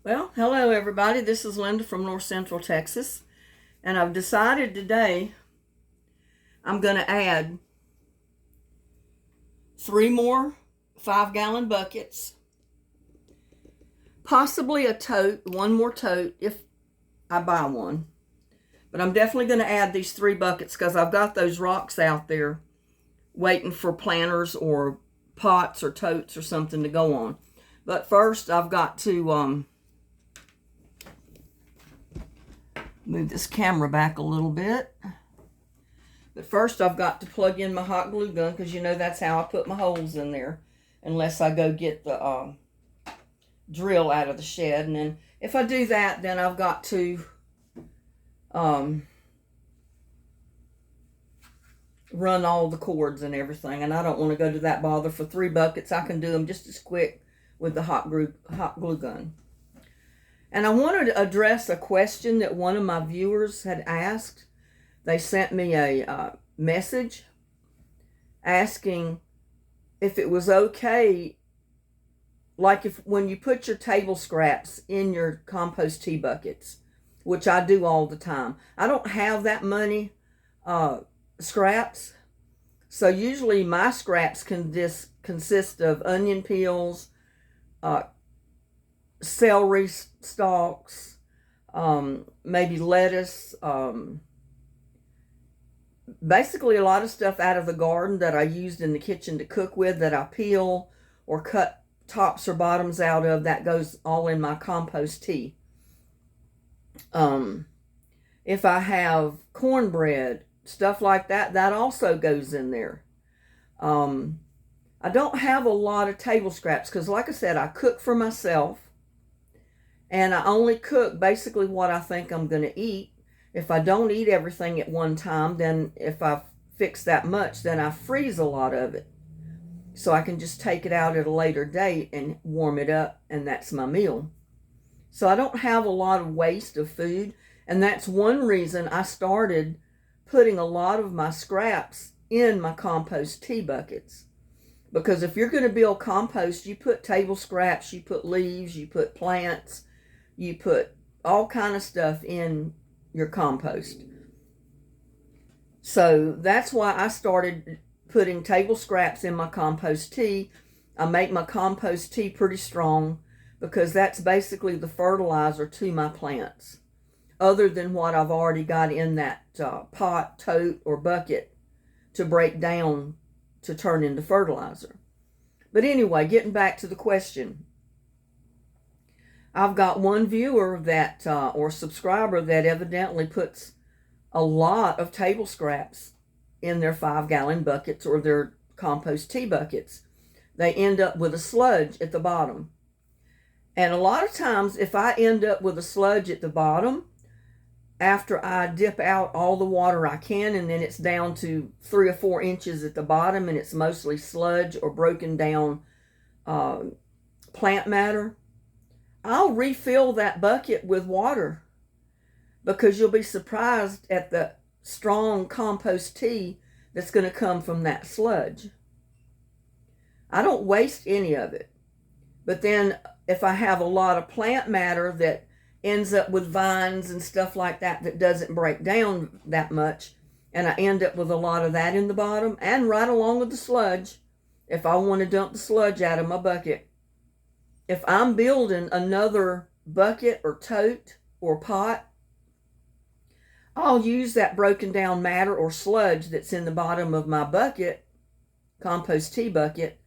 Well, hello everybody. This is Linda from North Central Texas, and I've decided today I'm going to add 3 more 5-gallon buckets, possibly a tote, one more tote if I buy one. But I'm definitely going to add these 3 buckets because I've got those rocks out there waiting for planters or pots or totes or something to go on. But first I've got to move this camera back a little bit. But first I've got to plug in my hot glue gun because that's how I put my holes in there, unless I go get the drill out of the shed. And then if I do that, then I've got to run all the cords and everything, and I don't want to go to that bother. For 3 buckets I can do them just as quick with the hot glue gun. And I wanted to address a question that one of my viewers had asked. They sent me a message asking if it was okay, like if when you put your table scraps in your compost tea buckets, which I do all the time. I don't have that many scraps, so usually my scraps can consist of onion peels, celery stalks, maybe lettuce, basically a lot of stuff out of the garden that I used in the kitchen to cook with that I peel or cut tops or bottoms out of. That goes all in my compost tea. If I have cornbread, stuff like that, that also goes in there. I don't have a lot of table scraps because, like I said, I cook for myself. And I only cook basically what I think I'm going to eat. If I don't eat everything at one time, then if I fix that much, then I freeze a lot of it. So I can just take it out at a later date and warm it up, and that's my meal. So I don't have a lot of waste of food. And that's one reason I started putting a lot of my scraps in my compost tea buckets. Because if you're going to build compost, you put table scraps, you put leaves, you put plants, you put all kind of stuff in your compost. So that's why I started putting table scraps in my compost tea. I make my compost tea pretty strong because that's basically the fertilizer to my plants, other than what I've already got in that pot, tote, or bucket to break down to turn into fertilizer. But anyway, getting back to the question. I've got one viewer that, or subscriber that evidently puts a lot of table scraps in their 5-gallon buckets or their compost tea buckets. They end up with a sludge at the bottom. And a lot of times, if I end up with a sludge at the bottom, after I dip out all the water I can, and then it's down to 3 or 4 inches at the bottom, and it's mostly sludge or broken down plant matter, I'll refill that bucket with water, because you'll be surprised at the strong compost tea that's going to come from that sludge. I don't waste any of it. But then if I have a lot of plant matter that ends up with vines and stuff like that that doesn't break down that much, and I end up with a lot of that in the bottom and right along with the sludge, if I want to dump the sludge out of my bucket, if I'm building another bucket or tote or pot, I'll use that broken down matter or sludge that's in the bottom of my bucket, compost tea bucket,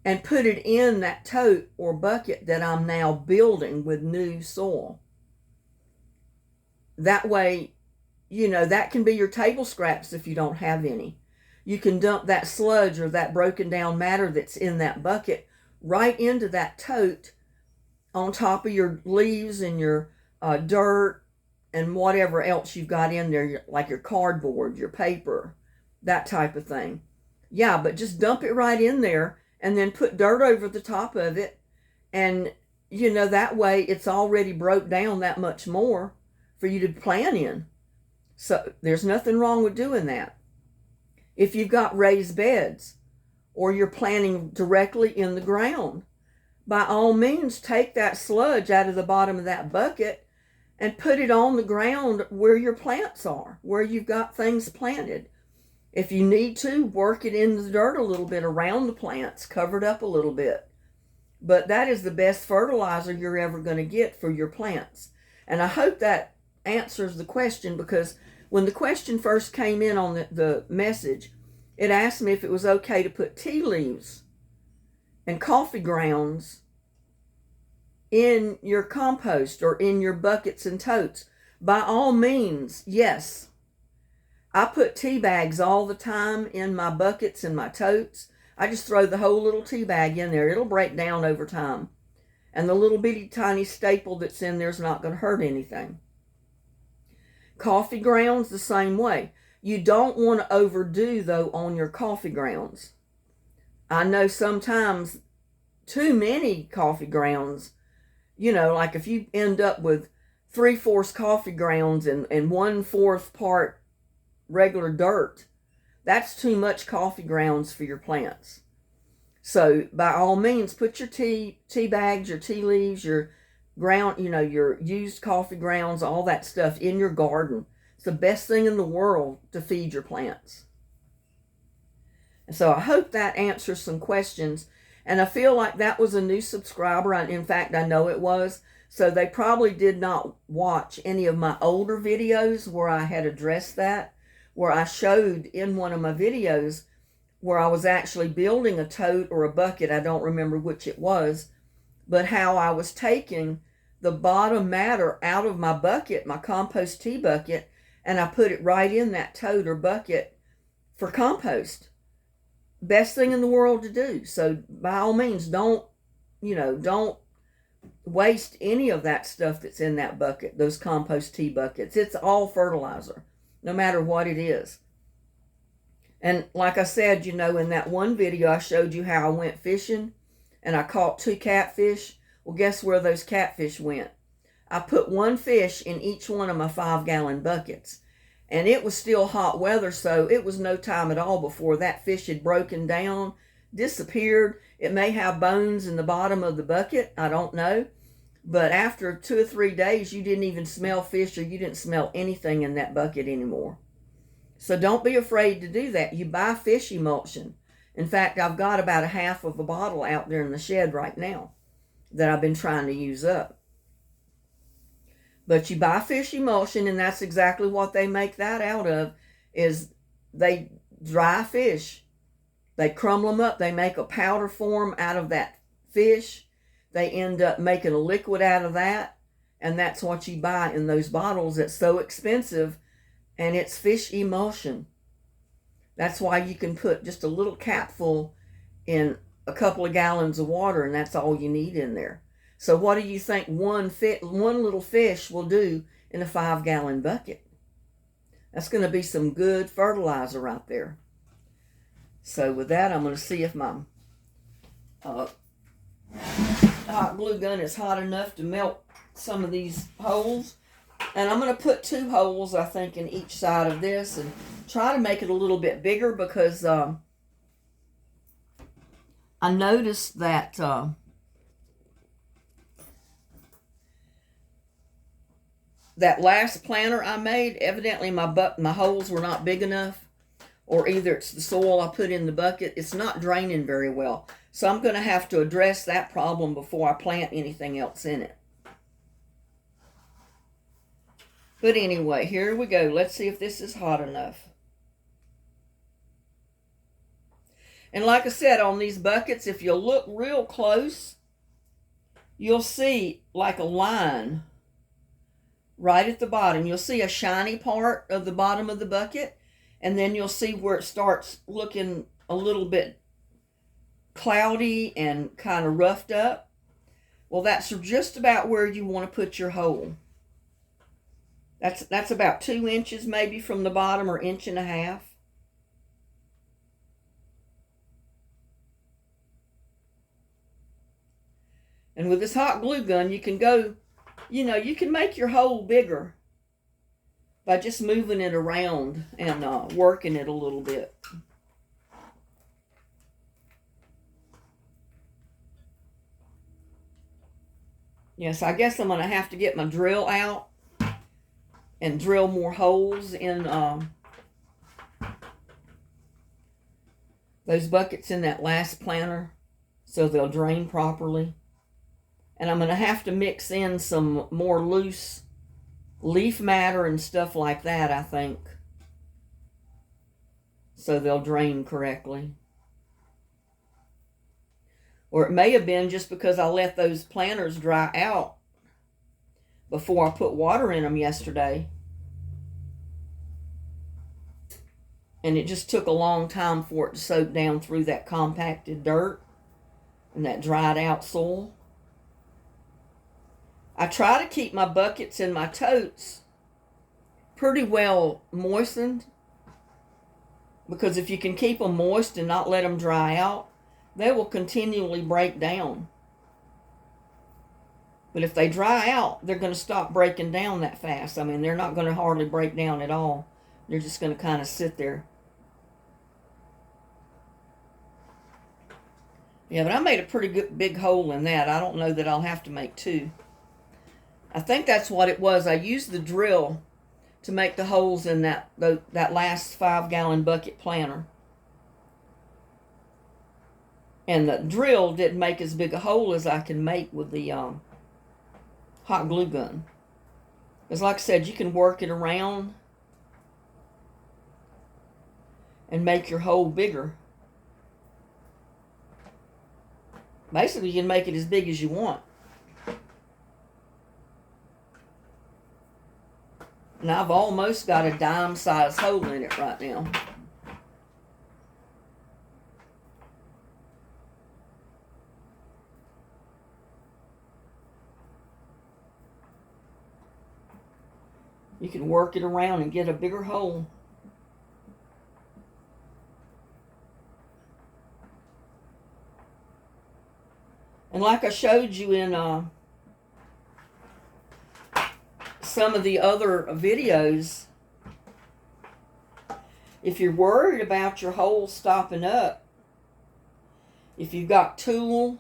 and put it in that tote or bucket that I'm now building with new soil. That way, that can be your table scraps if you don't have any. You can dump that sludge or that broken down matter that's in that bucket right into that tote on top of your leaves and your dirt and whatever else you've got in there, like your cardboard, your paper, that type of thing. Yeah, but just dump it right in there and then put dirt over the top of it. And, that way it's already broke down that much more for you to plant in. So there's nothing wrong with doing that. If you've got raised beds or you're planting directly in the ground, by all means take that sludge out of the bottom of that bucket and put it on the ground where your plants are, where you've got things planted. If you need to, work it in the dirt a little bit around the plants, cover it up a little bit. But that is the best fertilizer you're ever going to get for your plants. And I hope that answers the question, because when the question first came in on the message, it asked me if it was okay to put tea leaves and coffee grounds in your compost or in your buckets and totes. By all means, yes. I put tea bags all the time in my buckets and my totes. I just throw the whole little tea bag in there. It'll break down over time. And the little bitty tiny staple that's in there is not going to hurt anything. Coffee grounds, the same way. You don't want to overdo, though, on your coffee grounds. I know sometimes too many coffee grounds, like if you end up with 3/4 coffee grounds and 1/4 part regular dirt, that's too much coffee grounds for your plants. So by all means, put your tea bags, your tea leaves, your ground, your used coffee grounds, all that stuff in your garden. It's the best thing in the world to feed your plants. And so I hope that answers some questions. And I feel like that was a new subscriber. In fact, I know it was. So they probably did not watch any of my older videos where I had addressed that, where I showed in one of my videos where I was actually building a tote or a bucket, I don't remember which it was, but how I was taking the bottom matter out of my bucket, my compost tea bucket, and I put it right in that tote or bucket for compost. Best thing in the world to do. So by all means, don't waste any of that stuff that's in that bucket, those compost tea buckets. It's all fertilizer, no matter what it is. And like I said, in that one video I showed you how I went fishing and I caught 2 catfish. Well, guess where those catfish went? I put 1 fish in each one of my 5-gallon buckets. And it was still hot weather, so it was no time at all before that fish had broken down, disappeared. It may have bones in the bottom of the bucket, I don't know. But after 2 or 3 days, you didn't even smell fish, or you didn't smell anything in that bucket anymore. So don't be afraid to do that. You buy fish emulsion. In fact, I've got about 1/2 of a bottle out there in the shed right now that I've been trying to use up. But you buy fish emulsion, and that's exactly what they make that out of, is they dry fish. They crumble them up. They make a powder form out of that fish. They end up making a liquid out of that, and that's what you buy in those bottles. It's so expensive, and it's fish emulsion. That's why you can put just a little capful in a couple of gallons of water, and that's all you need in there. So what do you think one little fish will do in a 5-gallon bucket? That's going to be some good fertilizer right there. So with that, I'm going to see if my hot glue gun is hot enough to melt some of these holes. And I'm going to put 2 holes, I think, in each side of this and try to make it a little bit bigger, because I noticed that that last planter I made, evidently my holes were not big enough, or either it's the soil I put in the bucket. It's not draining very well. So I'm going to have to address that problem before I plant anything else in it. But anyway, here we go. Let's see if this is hot enough. And like I said, on these buckets, if you look real close, you'll see like a line right at the bottom. You'll see a shiny part of the bottom of the bucket, and then you'll see where it starts looking a little bit cloudy and kind of roughed up. Well, that's just about where you want to put your hole. That's about 2 inches maybe from the bottom, or 1.5 inches. And with this hot glue gun, you can go, you can make your hole bigger by just moving it around and working it a little bit. Yes, I guess I'm going to have to get my drill out and drill more holes in those buckets in that last planter so they'll drain properly. And I'm going to have to mix in some more loose leaf matter and stuff like that, I think, so they'll drain correctly. Or it may have been just because I let those planters dry out before I put water in them yesterday. And it just took a long time for it to soak down through that compacted dirt and that dried out soil. I try to keep my buckets and my totes pretty well moistened, because if you can keep them moist and not let them dry out, they will continually break down. But if they dry out, they're going to stop breaking down that fast. I mean, they're not going to hardly break down at all. They're just going to kind of sit there. Yeah, but I made a pretty good big hole in that. I don't know that I'll have to make two. I think that's what it was. I used the drill to make the holes in that last 5-gallon bucket planter. And the drill didn't make as big a hole as I can make with the hot glue gun. Because like I said, you can work it around and make your hole bigger. Basically, you can make it as big as you want. And I've almost got a dime-sized hole in it right now. You can work it around and get a bigger hole. And like I showed you in some of the other videos, if you're worried about your hole stopping up, if you've got tulle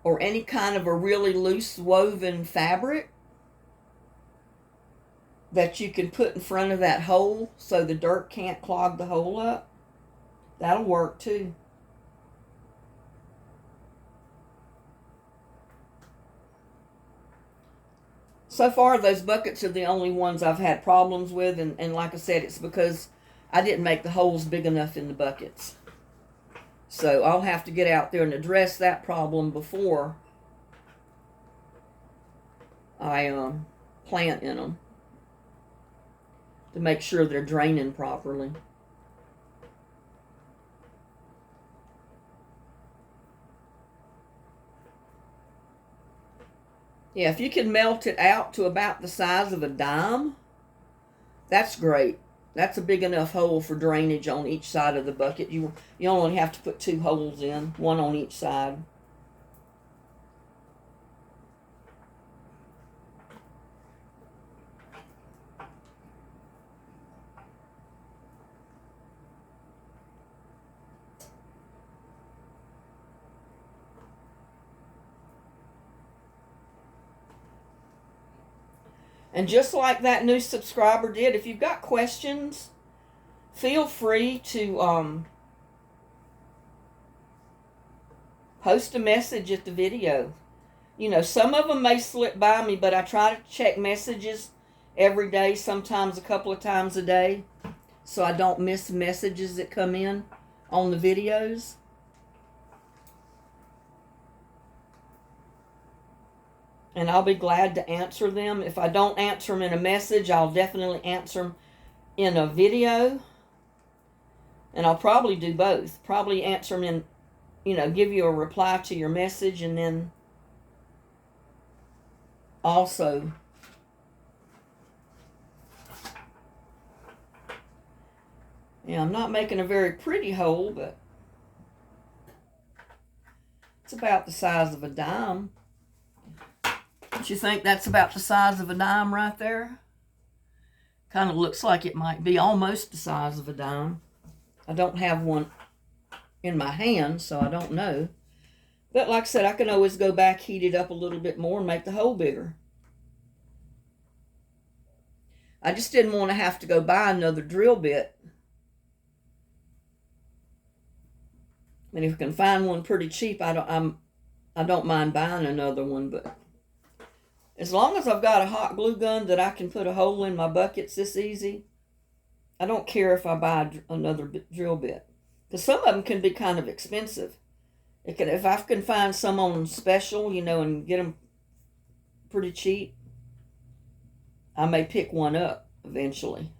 or any kind of a really loose woven fabric that you can put in front of that hole so the dirt can't clog the hole up, that'll work too. So far, those buckets are the only ones I've had problems with, and like I said, it's because I didn't make the holes big enough in the buckets. So I'll have to get out there and address that problem before I plant in them, to make sure they're draining properly. Yeah, if you can melt it out to about the size of a dime, that's great. That's a big enough hole for drainage on each side of the bucket. You only have to put 2 holes in, one on each side. And just like that new subscriber did, if you've got questions, feel free to post a message at the video. You know, some of them may slip by me, but I try to check messages every day, sometimes a couple of times a day, so I don't miss messages that come in on the videos. And I'll be glad to answer them. If I don't answer them in a message, I'll definitely answer them in a video. And I'll probably do both. Probably answer them in, give you a reply to your message, and then also I'm not making a very pretty hole, but it's about the size of a dime. Don't you think that's about the size of a dime right there? Kind of looks like it might be almost the size of a dime. I don't have one in my hand, so I don't know. But like I said, I can always go back, heat it up a little bit more, and make the hole bigger. I just didn't want to have to go buy another drill bit. And if I can find one pretty cheap, I don't mind buying another one. But as long as I've got a hot glue gun that I can put a hole in my buckets this easy, I don't care if I buy another drill bit. Because some of them can be kind of expensive. If I can find some on special, and get them pretty cheap, I may pick one up eventually.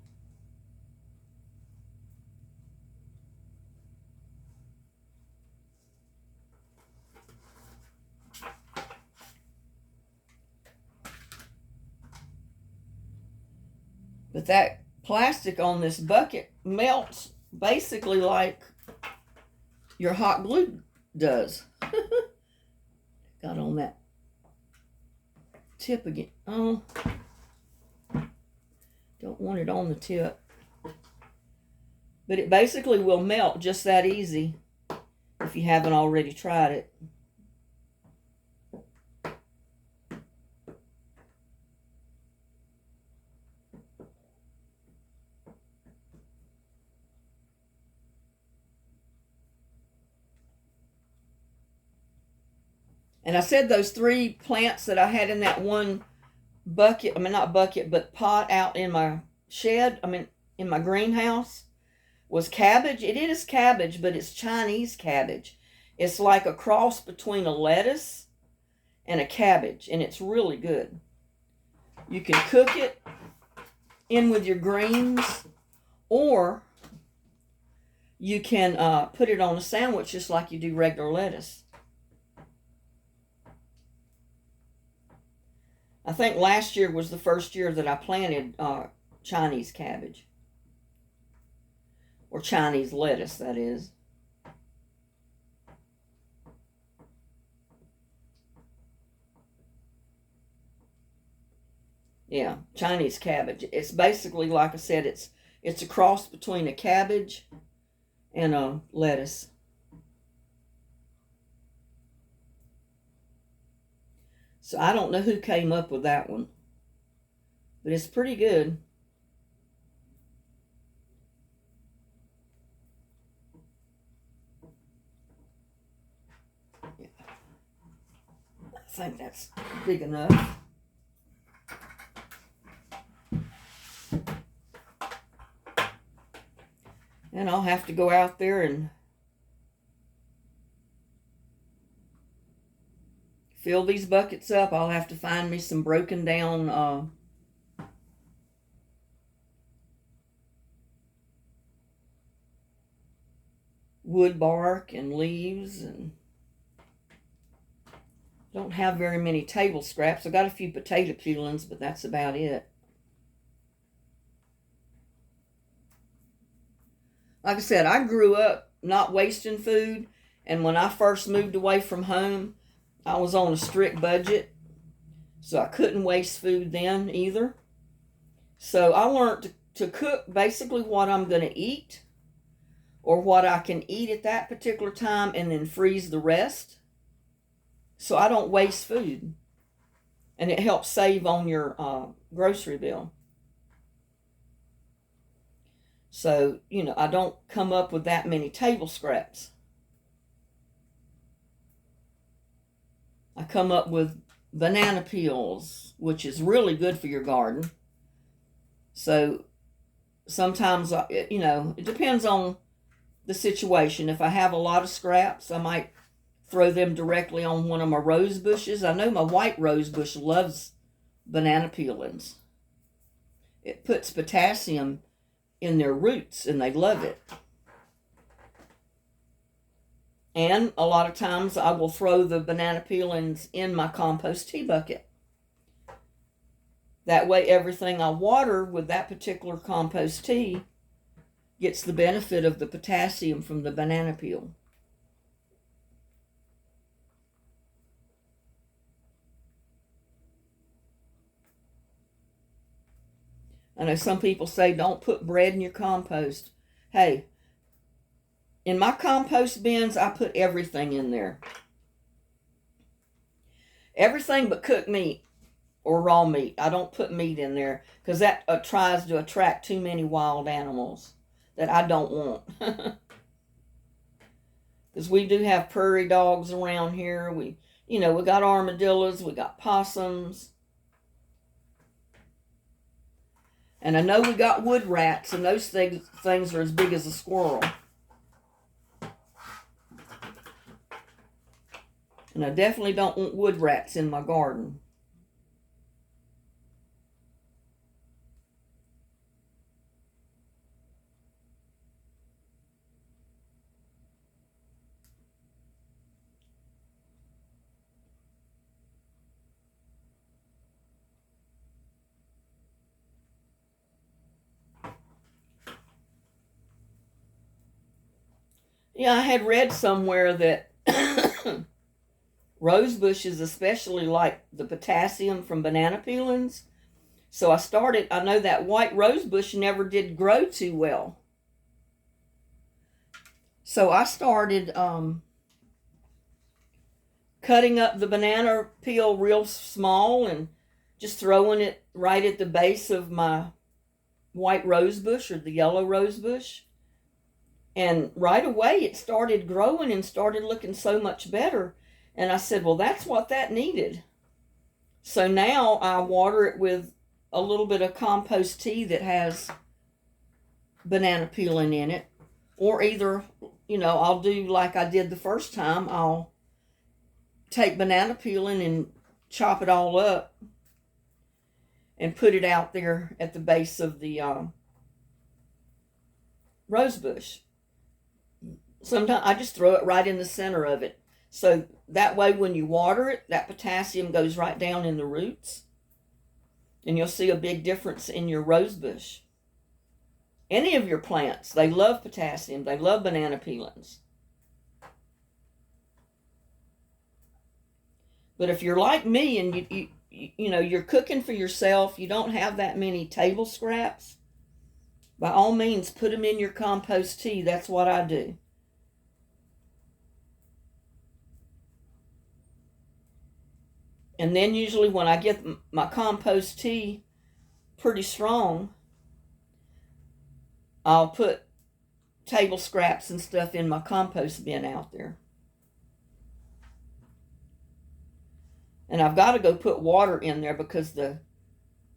But that plastic on this bucket melts basically like your hot glue does. Got on that tip again. Oh, don't want it on the tip. But it basically will melt just that easy if you haven't already tried it. And I said those 3 plants that I had in that one bucket, not bucket, but pot out in my shed, in my greenhouse, was cabbage. It is cabbage, but it's Chinese cabbage. It's like a cross between a lettuce and a cabbage, and it's really good. You can cook it in with your greens, or you can put it on a sandwich just like you do regular lettuce. I think last year was the first year that I planted Chinese cabbage. Or Chinese lettuce, that is. Yeah, Chinese cabbage. It's basically, like I said, it's a cross between a cabbage and a lettuce. So I don't know who came up with that one, but it's pretty good. Yeah. I think that's big enough. And I'll have to go out there and fill these buckets up. I'll have to find me some broken down wood bark and leaves, and don't have very many table scraps. I got a few potato peelings, but that's about it. Like I said, I grew up not wasting food, and when I first moved away from home, I was on a strict budget, so I couldn't waste food then either. So I learned to cook basically what I'm going to eat, or what I can eat at that particular time, and then freeze the rest, so I don't waste food. And it helps save on your grocery bill. So, I don't come up with that many table scraps. I come up with banana peels, which is really good for your garden. So sometimes, it depends on the situation. If I have a lot of scraps, I might throw them directly on one of my rose bushes. I know my white rose bush loves banana peelings. It puts potassium in their roots, and they love it. And a lot of times I will throw the banana peelings in my compost tea bucket. That way everything I water with that particular compost tea gets the benefit of the potassium from the banana peel. I know some people say don't put bread in your compost. Hey, in my compost bins, I put everything in there. Everything but cooked meat or raw meat. I don't put meat in there because that tries to attract too many wild animals that I don't want. Because we do have prairie dogs around here. We got armadillos, we got possums. And I know we got wood rats, and those things are as big as a squirrel. And I definitely don't want wood rats in my garden. Yeah, I had read somewhere that rose bushes especially like the potassium from banana peelings. So I know that white rose bush never did grow too well. So I started cutting up the banana peel real small and just throwing it right at the base of my white rose bush or the yellow rose bush. And right away it started growing and started looking so much better. And I said, well, that's what that needed. So now I water it with a little bit of compost tea that has banana peeling in it. Or either, I'll do like I did the first time. I'll take banana peeling and chop it all up and put it out there at the base of the rose bush. Sometimes I just throw it right in the center of it. So that way when you water it, that potassium goes right down in the roots. And you'll see a big difference in your rose bush. Any of your plants, they love potassium. They love banana peelings. But if you're like me and you're cooking for yourself, you don't have that many table scraps, by all means put them in your compost tea. That's what I do. And then usually when I get my compost tea pretty strong, I'll put table scraps and stuff in my compost bin out there. And I've got to go put water in there because the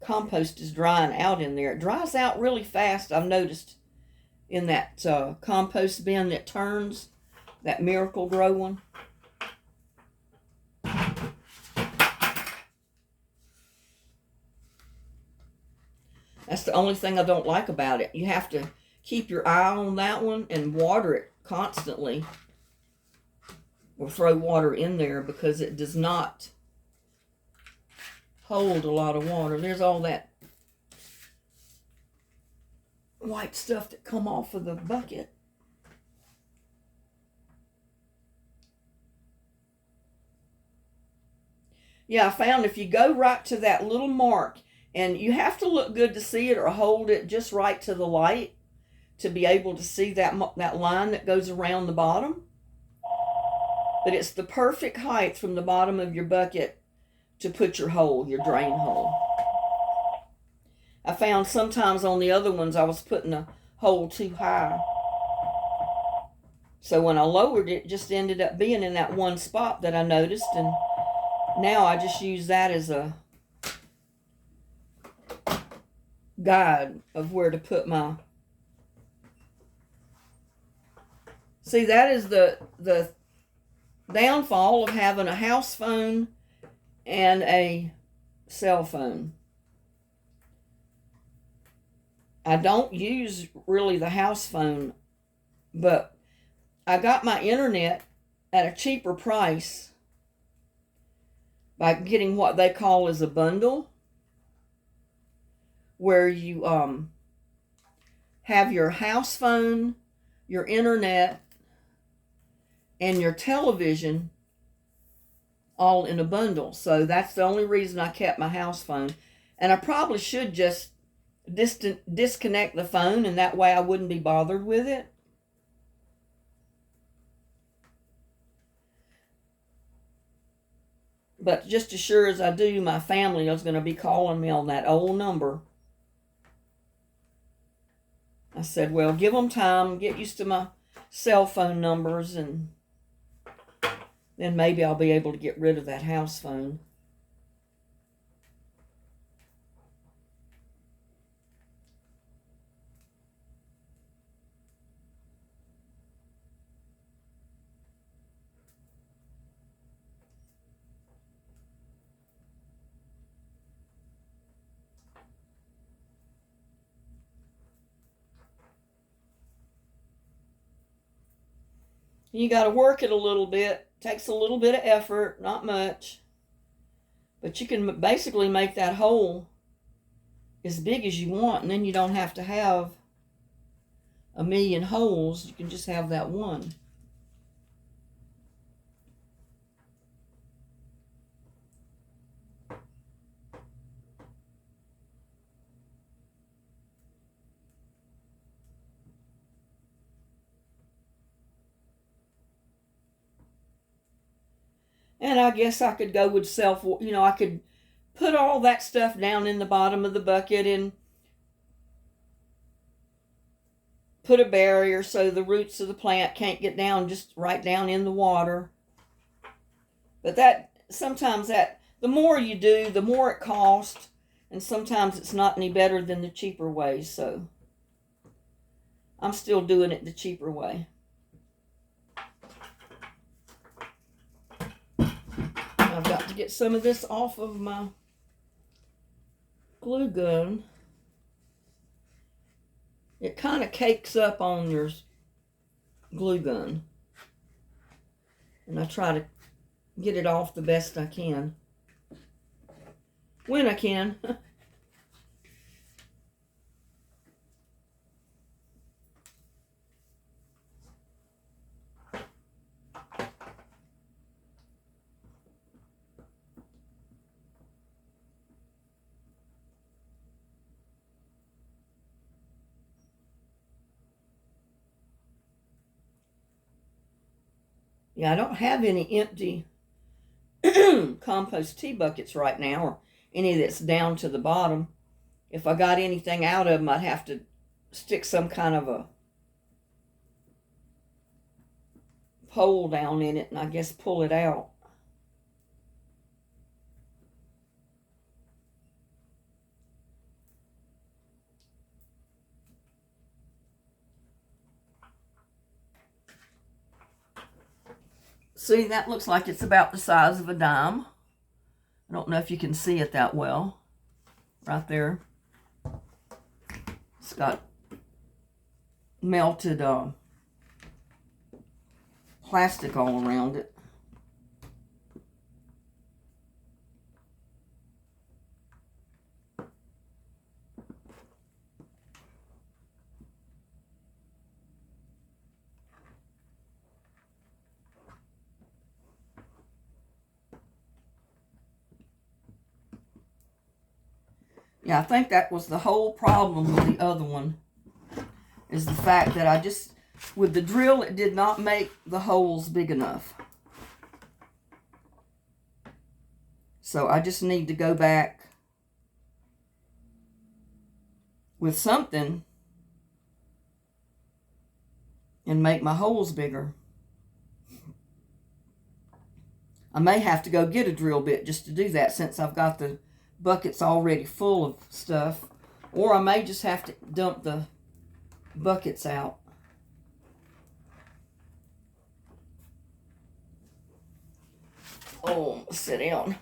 compost is drying out in there. It dries out really fast, I've noticed, in that compost bin that turns, that Miracle Grow one. That's the only thing I don't like about it. You have to keep your eye on that one and water it constantly. Or throw water in there because it does not hold a lot of water. There's all that white stuff that come off of the bucket. Yeah, I found if you go right to that little mark, and you have to look good to see it or hold it just right to the light to be able to see that line that goes around the bottom. But it's the perfect height from the bottom of your bucket to put your hole, your drain hole. I found sometimes on the other ones I was putting the hole too high. So when I lowered it, it just ended up being in that one spot that I noticed. And now I just use that as a guide of where to put my... See, that is the downfall of having a house phone and a cell phone. I don't use really the house phone, but I got my internet at a cheaper price by getting what they call as a bundle, where you have your house phone, your internet, and your television all in a bundle. So that's the only reason I kept my house phone. And I probably should just disconnect the phone, and that way I wouldn't be bothered with it. But just as sure as I do, my family is going to be calling me on that old number. I said, well, give them time, get used to my cell phone numbers, and then maybe I'll be able to get rid of that house phone. You got to work it a little bit. Takes a little bit of effort, not much. But you can basically make that hole as big as you want, and then you don't have to have a million holes. You can just have that one. And I guess I could go with I could put all that stuff down in the bottom of the bucket and put a barrier so the roots of the plant can't get down, just right down in the water. But the more you do, the more it costs, and sometimes it's not any better than the cheaper way, so I'm still doing it the cheaper way. I've got to get some of this off of my glue gun. It kind of cakes up on your glue gun. And I try to get it off the best I can. When I can. Yeah, I don't have any empty compost tea buckets right now, or any that's down to the bottom. If I got anything out of them, I'd have to stick some kind of a pole down in it and I guess pull it out. See, that looks like it's about the size of a dime. I don't know if you can see it that well. Right there. It's got melted plastic all around it. Yeah, I think that was the whole problem with the other one, is the fact that with the drill, it did not make the holes big enough. So I just need to go back with something and make my holes bigger. I may have to go get a drill bit just to do that, since I've got the buckets already full of stuff, or I may just have to dump the buckets out. Oh, sit down.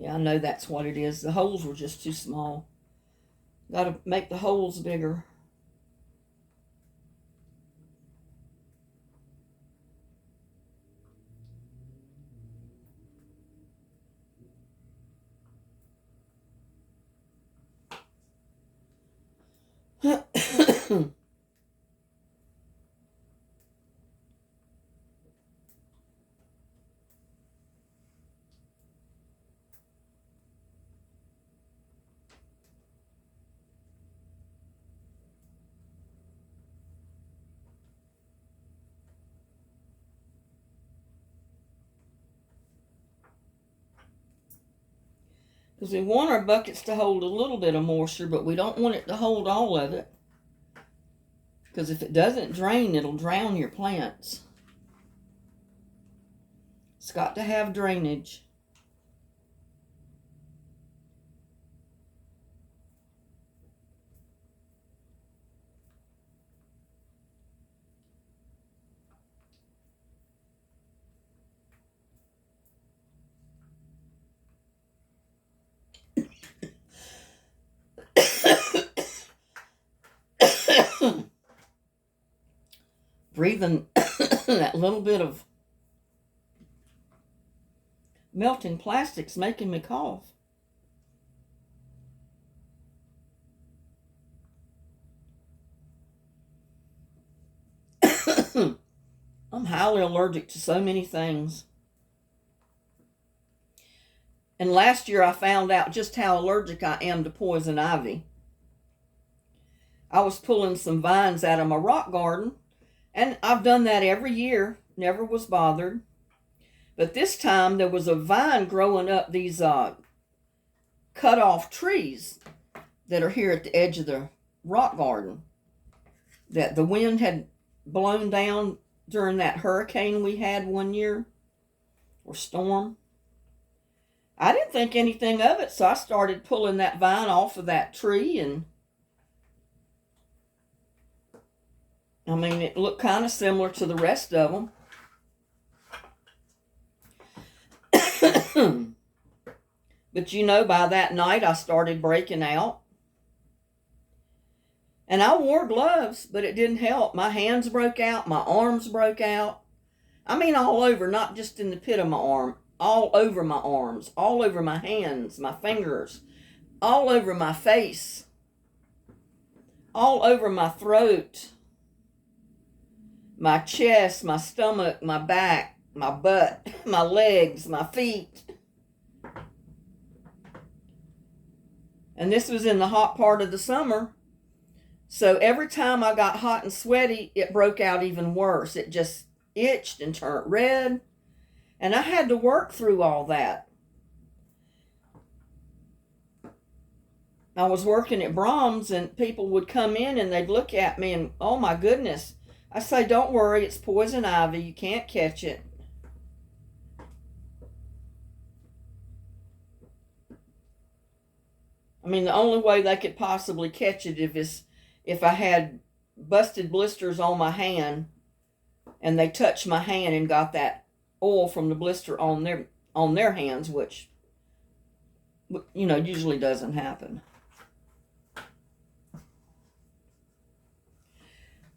Yeah, I know that's what it is. The holes were just too small. Got to make the holes bigger. Because we want our buckets to hold a little bit of moisture, but we don't want it to hold all of it. Because if it doesn't drain, it'll drown your plants. It's got to have drainage. Breathing that little bit of melting plastic's making me cough. I'm highly allergic to so many things. And last year I found out just how allergic I am to poison ivy. I was pulling some vines out of my rock garden, and I've done that every year, never was bothered. But this time there was a vine growing up these cut off trees that are here at the edge of the rock garden that the wind had blown down during that hurricane we had one year, or storm. I didn't think anything of it, so I started pulling that vine off of that tree, and I mean, it looked kind of similar to the rest of them. But you know, by that night I started breaking out. And I wore gloves, but it didn't help. My hands broke out, my arms broke out. I mean, all over, not just in the pit of my arm. All over my arms, all over my hands, my fingers, all over my face, all over my throat, my chest, my stomach, my back, my butt, my legs, my feet. And this was in the hot part of the summer. So every time I got hot and sweaty, it broke out even worse. It just itched and turned red. And I had to work through all that. I was working at Brahms, and people would come in and they'd look at me and, oh my goodness. I say, don't worry, it's poison ivy. You can't catch it. I mean, the only way they could possibly catch it if I had busted blisters on my hand and they touched my hand and got that oil from the blister on their hands, which, you know, usually doesn't happen.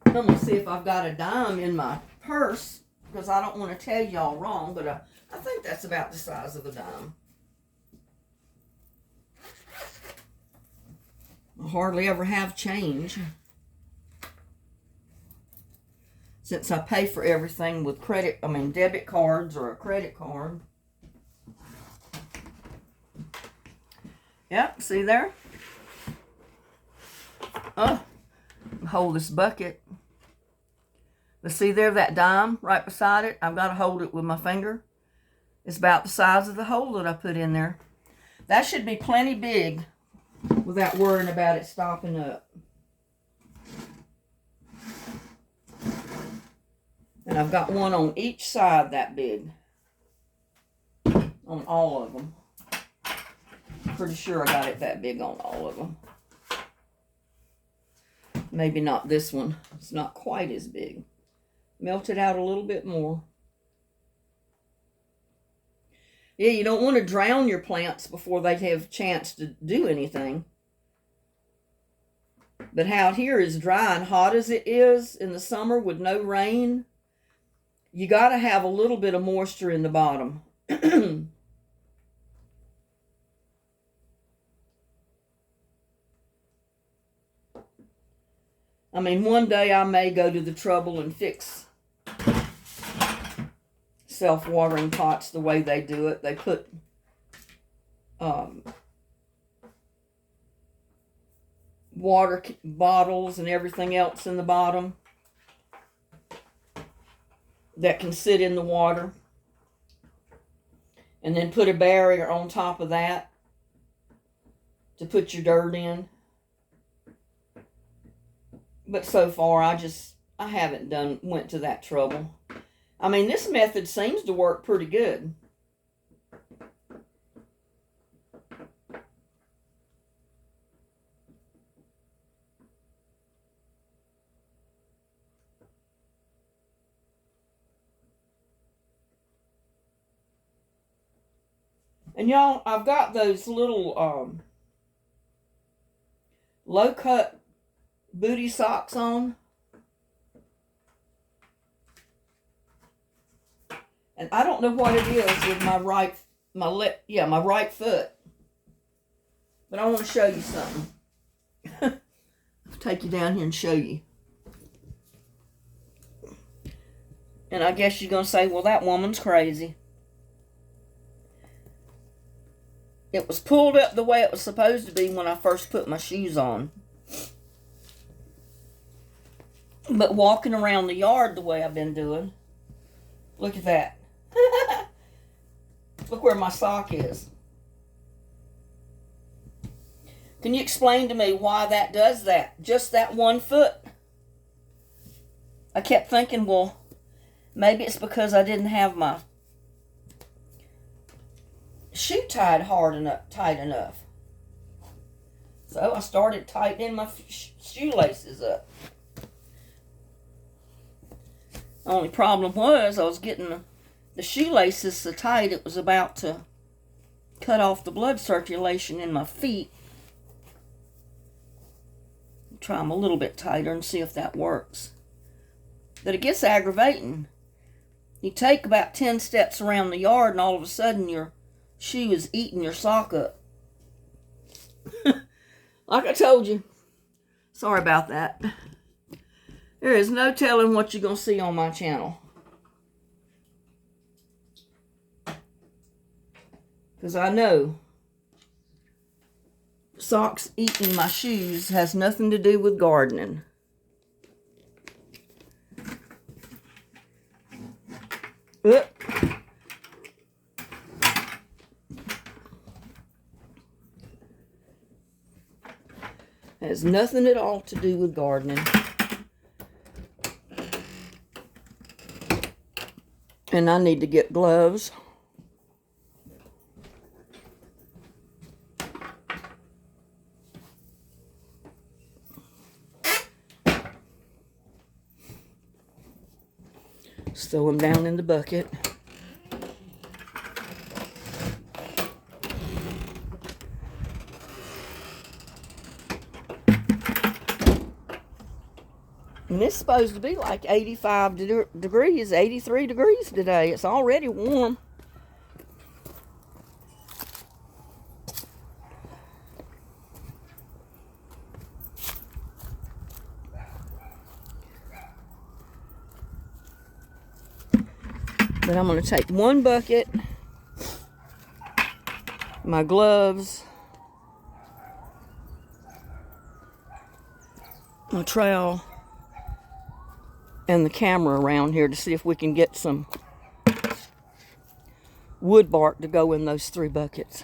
I'm going to see if I've got a dime in my purse, because I don't want to tell y'all wrong, but I think that's about the size of a dime. I hardly ever have change, since I pay for everything with debit cards or a credit card. Yep, see there? Oh, hold this bucket. But see there, that dime right beside it? I've got to hold it with my finger. It's about the size of the hole that I put in there. That should be plenty big without worrying about it stopping up. And I've got one on each side that big. On all of them. Pretty sure I got it that big on all of them. Maybe not this one. It's not quite as big. Melt it out a little bit more. Yeah, you don't want to drown your plants before they have a chance to do anything. But out here is dry and hot as it is in the summer with no rain. You got to have a little bit of moisture in the bottom. I mean, one day I may go to the trouble and fix self-watering pots the way they do it. They put water bottles and everything else in the bottom that can sit in the water, and then put a barrier on top of that to put your dirt in. But so far, I haven't went to that trouble. I mean, this method seems to work pretty good. And y'all, I've got those little low-cut booty socks on. And I don't know what it is with my right foot. But I want to show you something. I'll take you down here and show you. And I guess you're going to say, well, that woman's crazy. It was pulled up the way it was supposed to be when I first put my shoes on. But walking around the yard the way I've been doing, look at that. Look where my sock is. Can you explain to me why that does that? Just that one foot? I kept thinking, well, maybe it's because I didn't have my shoe tied tight enough. So I started tightening my shoelaces up. The only problem was I was getting the shoelaces so tight it was about to cut off the blood circulation in my feet. Try them a little bit tighter and see if that works. But it gets aggravating. You take about 10 steps around the yard and all of a sudden your shoe is eating your sock up. Like I told you. Sorry about that. There is no telling what you're going to see on my channel. Because I know socks eating my shoes has nothing to do with gardening. Oop. Has nothing at all to do with gardening. And I need to get gloves. Just throw them down in the bucket. And it's supposed to be like 85 degrees, 83 degrees today. It's already warm. But I'm going to take one bucket, my gloves, my trowel, and the camera around here to see if we can get some wood bark to go in those 3 buckets.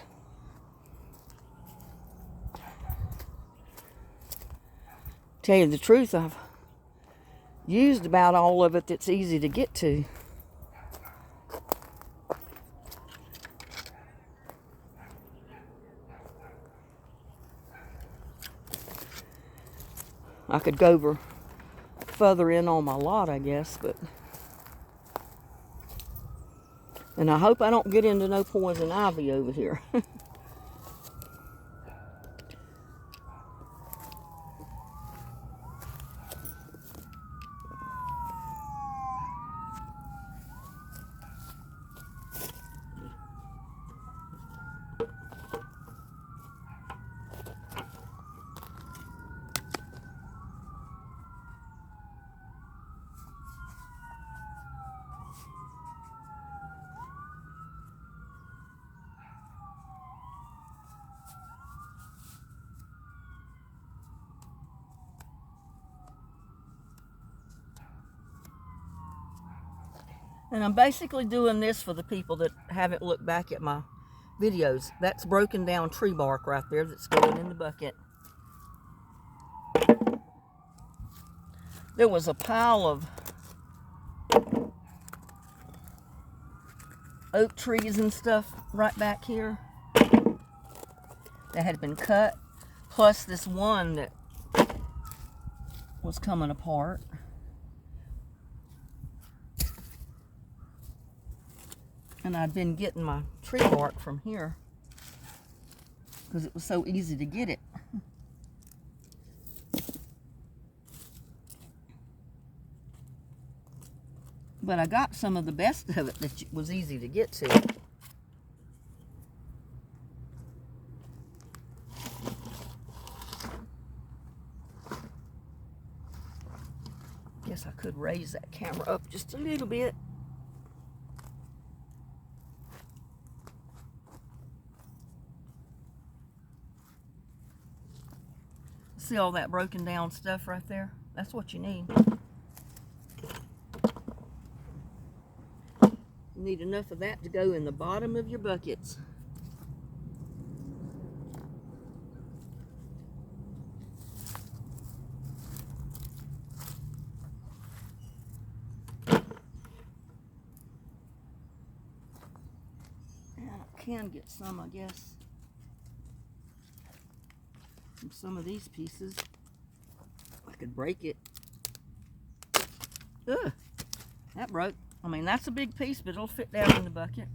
Tell you the truth, I've used about all of it that's easy to get to. I could go over further in on my lot, I guess, but and I hope I don't get into no poison ivy over here. And I'm basically doing this for the people that haven't looked back at my videos. That's broken down tree bark right there that's going in the bucket. There was a pile of oak trees and stuff right back here that had been cut, plus this one that was coming apart. And I'd been getting my tree bark from here because it was so easy to get it. But I got some of the best of it that was easy to get to. Guess I could raise that camera up just a little bit. See all that broken down stuff right there? That's what you need. You need enough of that to go in the bottom of your buckets. And I can get some, I guess, from some of these pieces. I could break it. Ugh, that broke. I mean, that's a big piece, but it'll fit down in the bucket.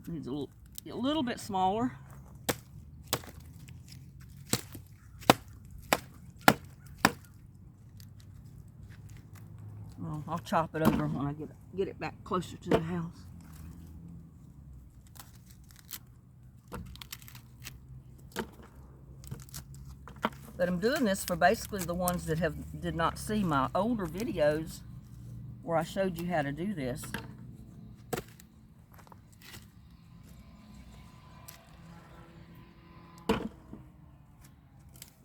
Needs a little bit smaller. Well, I'll chop it over when I get it back closer to the house. But I'm doing this for basically the ones that did not see my older videos where I showed you how to do this.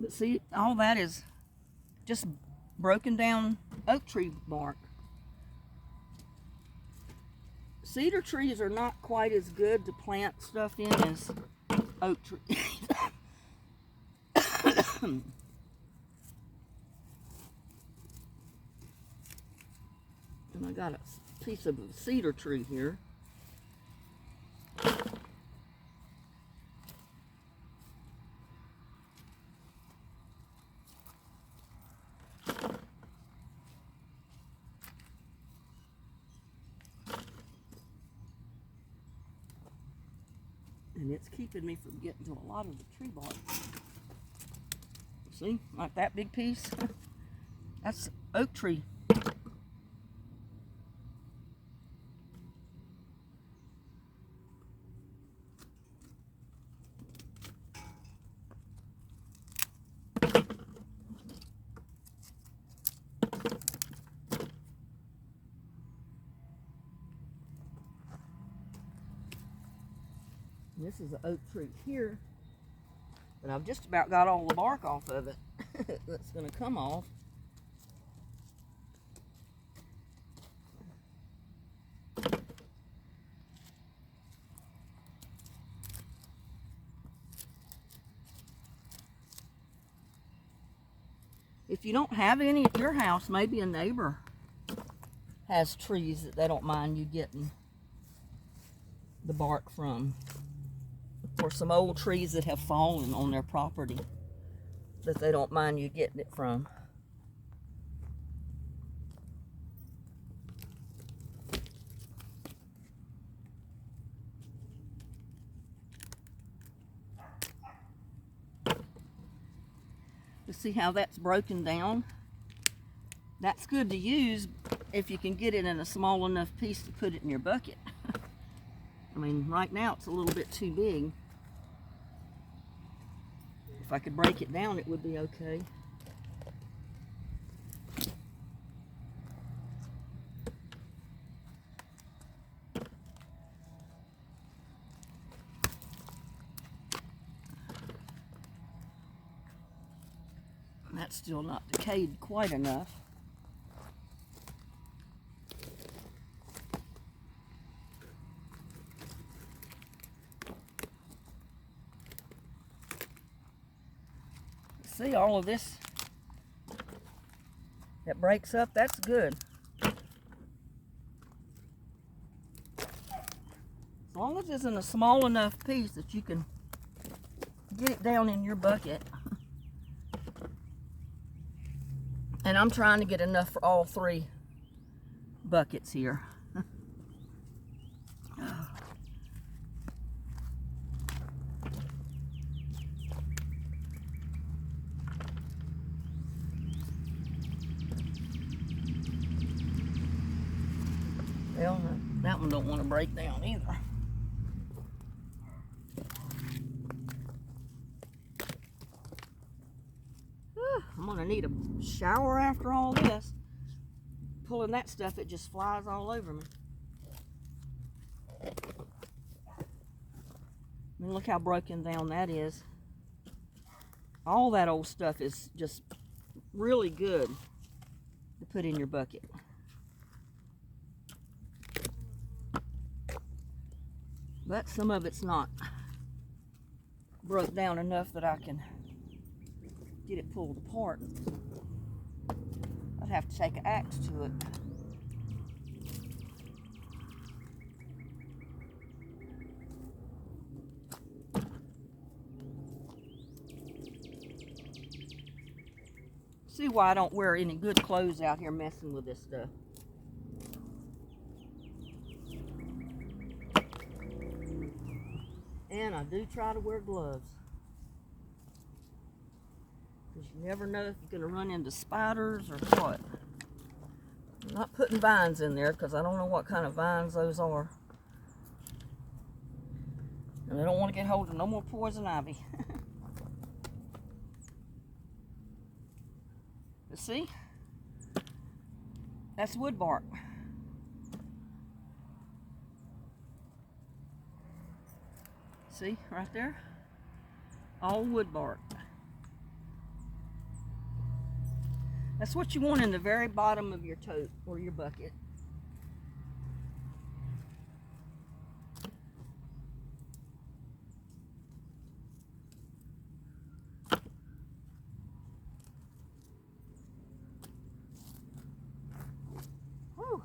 But see, all that is just broken down oak tree bark. Cedar trees are not quite as good to plant stuff in as oak trees. And I got a piece of a cedar tree here. And it's keeping me from getting to a lot of the tree bark. See, like that big piece? That's oak tree. This is an oak tree here, but I've just about got all the bark off of it. That's going to come off. If you don't have any at your house, maybe a neighbor has trees that they don't mind you getting the bark from. Or some old trees that have fallen on their property that they don't mind you getting it from. You see how that's broken down? That's good to use if you can get it in a small enough piece to put it in your bucket. I mean, right now it's a little bit too big. If I could break it down, it would be okay. That's still not decayed quite enough. See, all of this that breaks up, that's good. As long as it's in a small enough piece that you can get it down in your bucket. And I'm trying to get enough for all 3 buckets here. Well, that one don't want to break down either. I'm gonna need a shower after all this. Pulling that stuff, it just flies all over me. I mean, look how broken down that is. All that old stuff is just really good to put in your bucket. But some of it's not broke down enough that I can get it pulled apart. I'd have to take an axe to it. See why I don't wear any good clothes out here messing with this stuff. And I do try to wear gloves. Because you never know if you're going to run into spiders or what. I'm not putting vines in there because I don't know what kind of vines those are. And I don't want to get hold of no more poison ivy. But see? That's wood bark. See, right there? All wood bark. That's what you want in the very bottom of your tote or your bucket. Whew.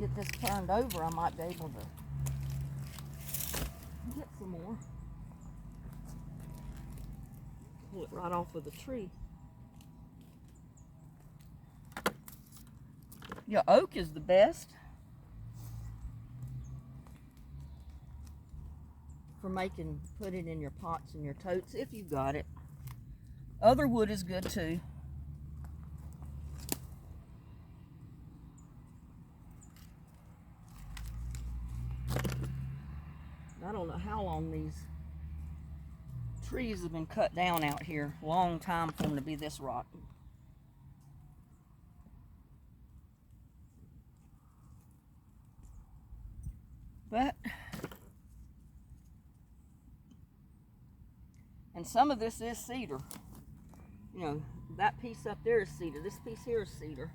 Get this turned over, I might be able to get some more. Pull it right off of the tree. Yeah, oak is the best for putting in your pots and your totes if you've got it. Other wood is good too. I don't know how long these trees have been cut down out here. Long time for them to be this rotten. But, and some of this is cedar. You know, that piece up there is cedar. This piece here is cedar.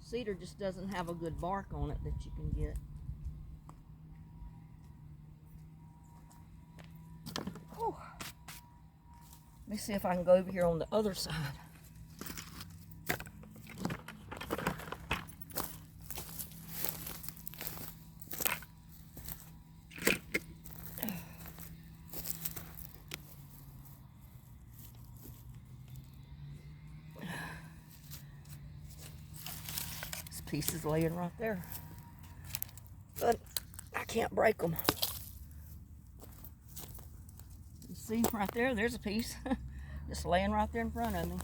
Cedar just doesn't have a good bark on it that you can get. Oh. Let me see if I can go over here on the other side. Pieces laying right there, but I can't break them. You see right there, there's a piece just laying right there in front of me.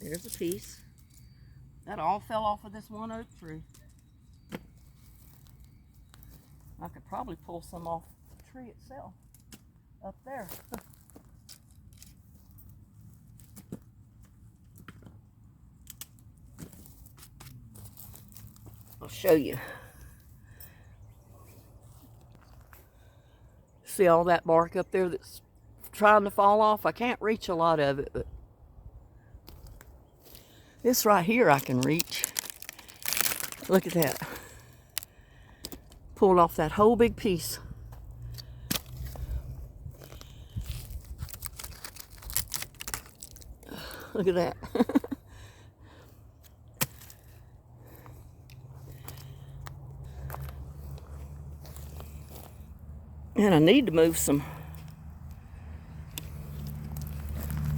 There's a piece that all fell off of this one oak tree. I could probably pull some off the tree itself up there. I'll show you. See all that bark up there that's trying to fall off. I can't reach a lot of it, but this right here I can reach. Look at that. Pulled off that whole big piece. Look at that. And I need to move some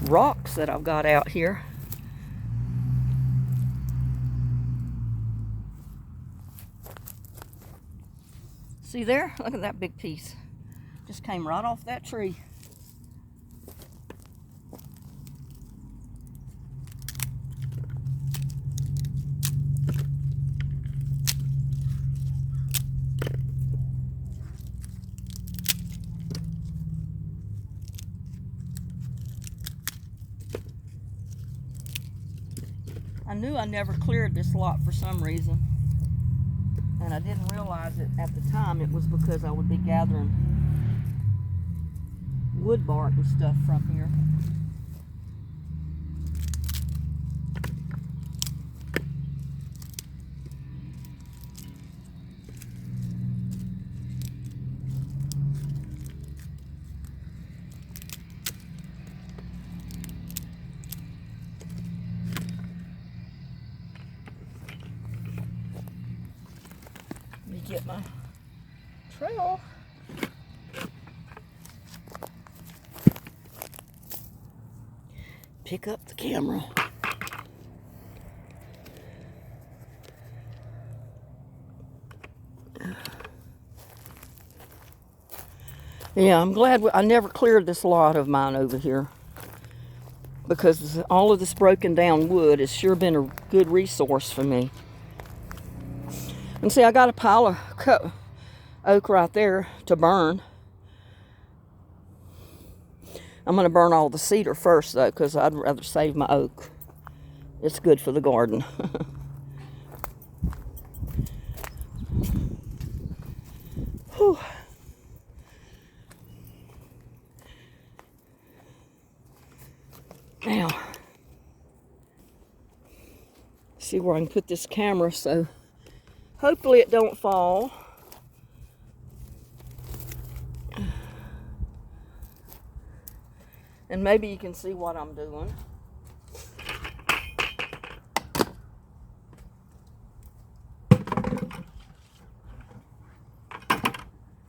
rocks that I've got out here. See there? Look at that big piece. Just came right off that tree. I knew I never cleared this lot for some reason, and I didn't realize it at the time. It was because I would be gathering wood bark and stuff from here. Let me get my trail. Pick up the camera. Yeah, I'm glad I never cleared this lot of mine over here, because all of this broken down wood has sure been a good resource for me. And see, I got a pile of oak right there to burn. I'm going to burn all the cedar first, though, because I'd rather save my oak. It's good for the garden. Whew. Now, see where I can put this camera so hopefully it don't fall. And maybe you can see what I'm doing.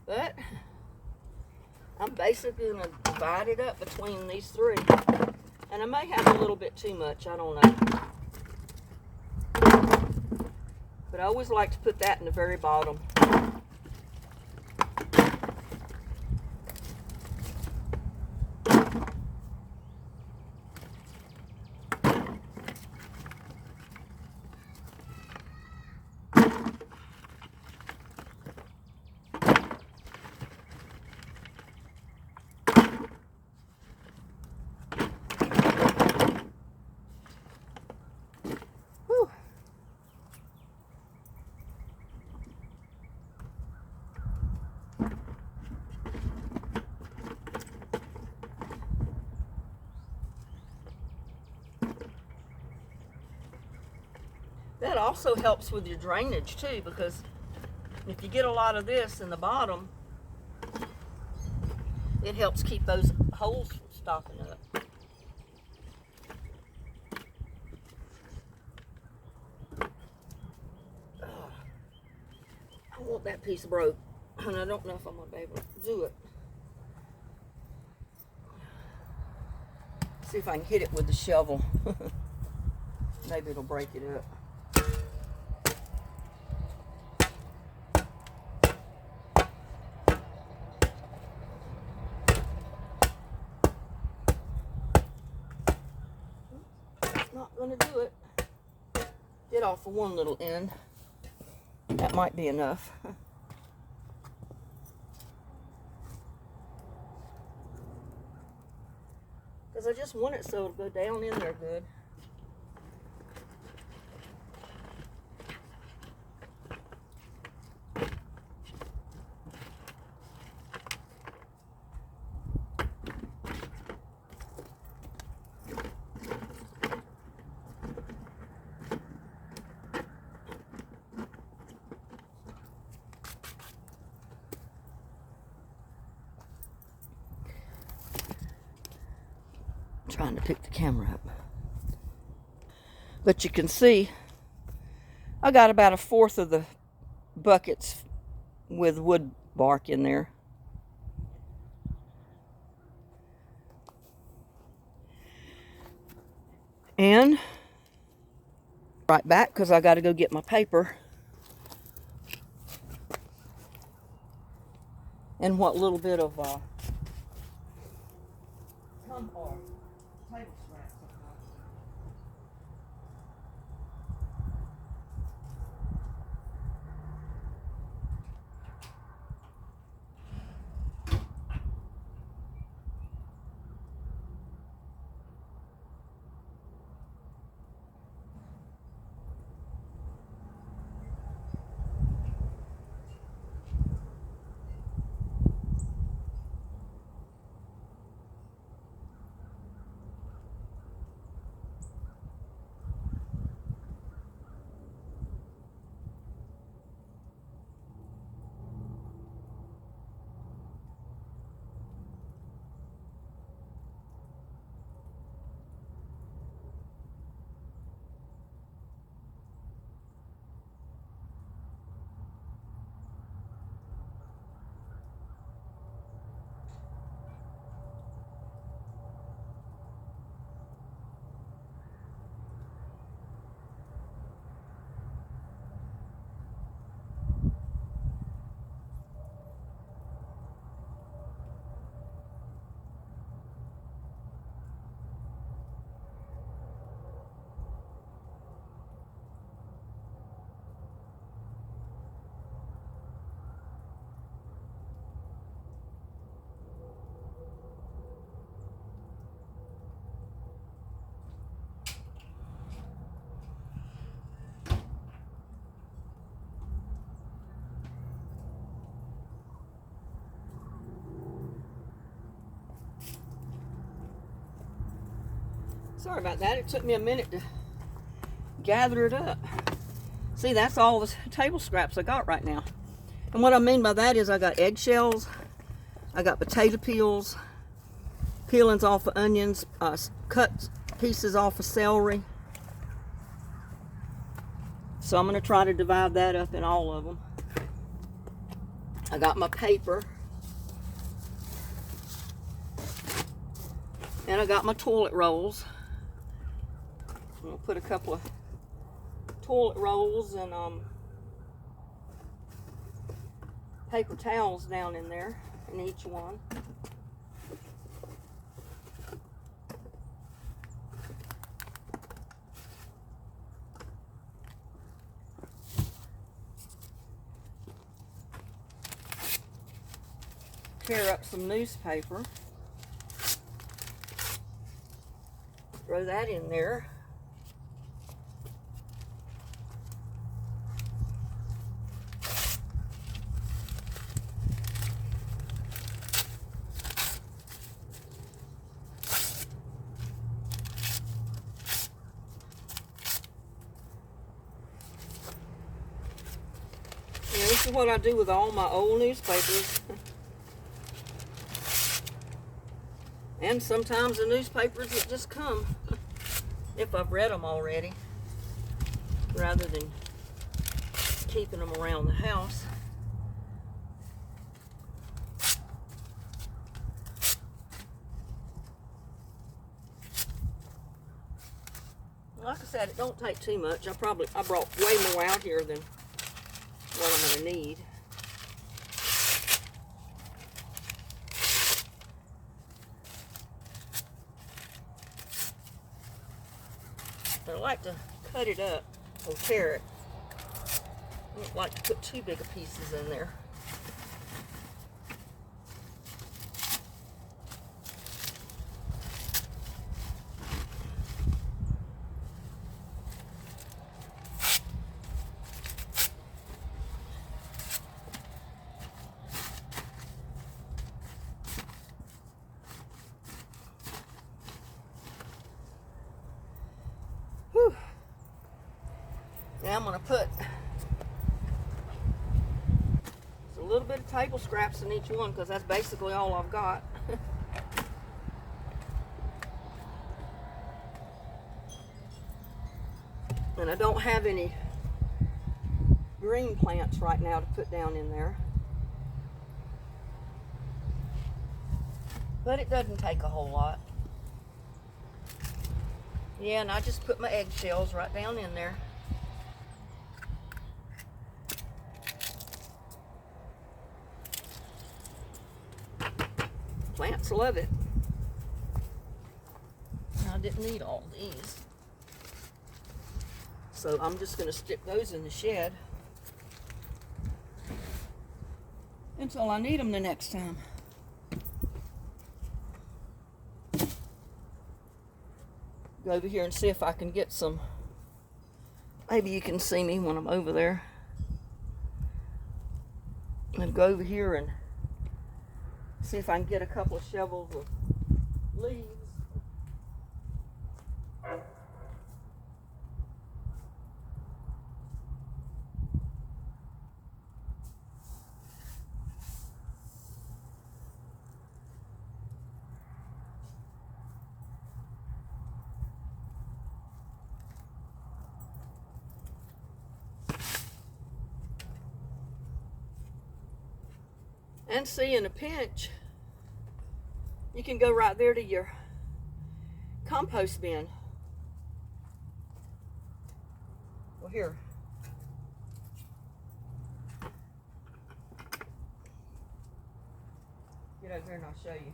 But I'm basically going to divide it up between these three. And I may have a little bit too much, I don't know. But I always like to put that in the very bottom. That also helps with your drainage too, because if you get a lot of this in the bottom, it helps keep those holes from stopping up. I want that piece broke, and I don't know if I'm going to be able to do it. See if I can hit it with the shovel. Maybe it'll break it up. Not gonna do it. Get off of one little end. That might be enough. Because I just want it so it'll go down in there good. trying to pick the camera up. But you can see I got about 1/4 of the buckets with wood bark in there. And right back because I got to go get my paper and what little bit of table scraps I've got. Sorry about that. It took me a minute to gather it up. See, that's all the table scraps I got right now. And what I mean by that is I got eggshells, I got potato peels, peelings off of onions, cut pieces off of celery. So I'm going to try to divide that up in all of them. I got my paper. And I got my toilet rolls. I'm going to put a couple of toilet rolls and paper towels down in there in each one. Tear up some newspaper. Throw that in there. Yeah, this is what I do with all my old newspapers. And sometimes the newspapers that just come, if I've read them already, rather than keeping them around the house. Like I said, it don't take too much. I brought way more out here than what I'm going to need. I like to cut it up or tear it. I don't like to put too big of pieces in there. Now I'm going to put a little bit of table scraps in each one because that's basically all I've got. And I don't have any green plants right now to put down in there. But it doesn't take a whole lot. Yeah, and I just put my eggshells right down in there. Plants love it. I didn't need all these. So I'm just going to stick those in the shed until I need them the next time. Go over here and see if I can get some. Maybe you can see me when I'm over there. And go over here and see if I can get a couple of shovels of leaves. And see, in a pinch, you can go right there to your compost bin. Well, here. Get over here and I'll show you.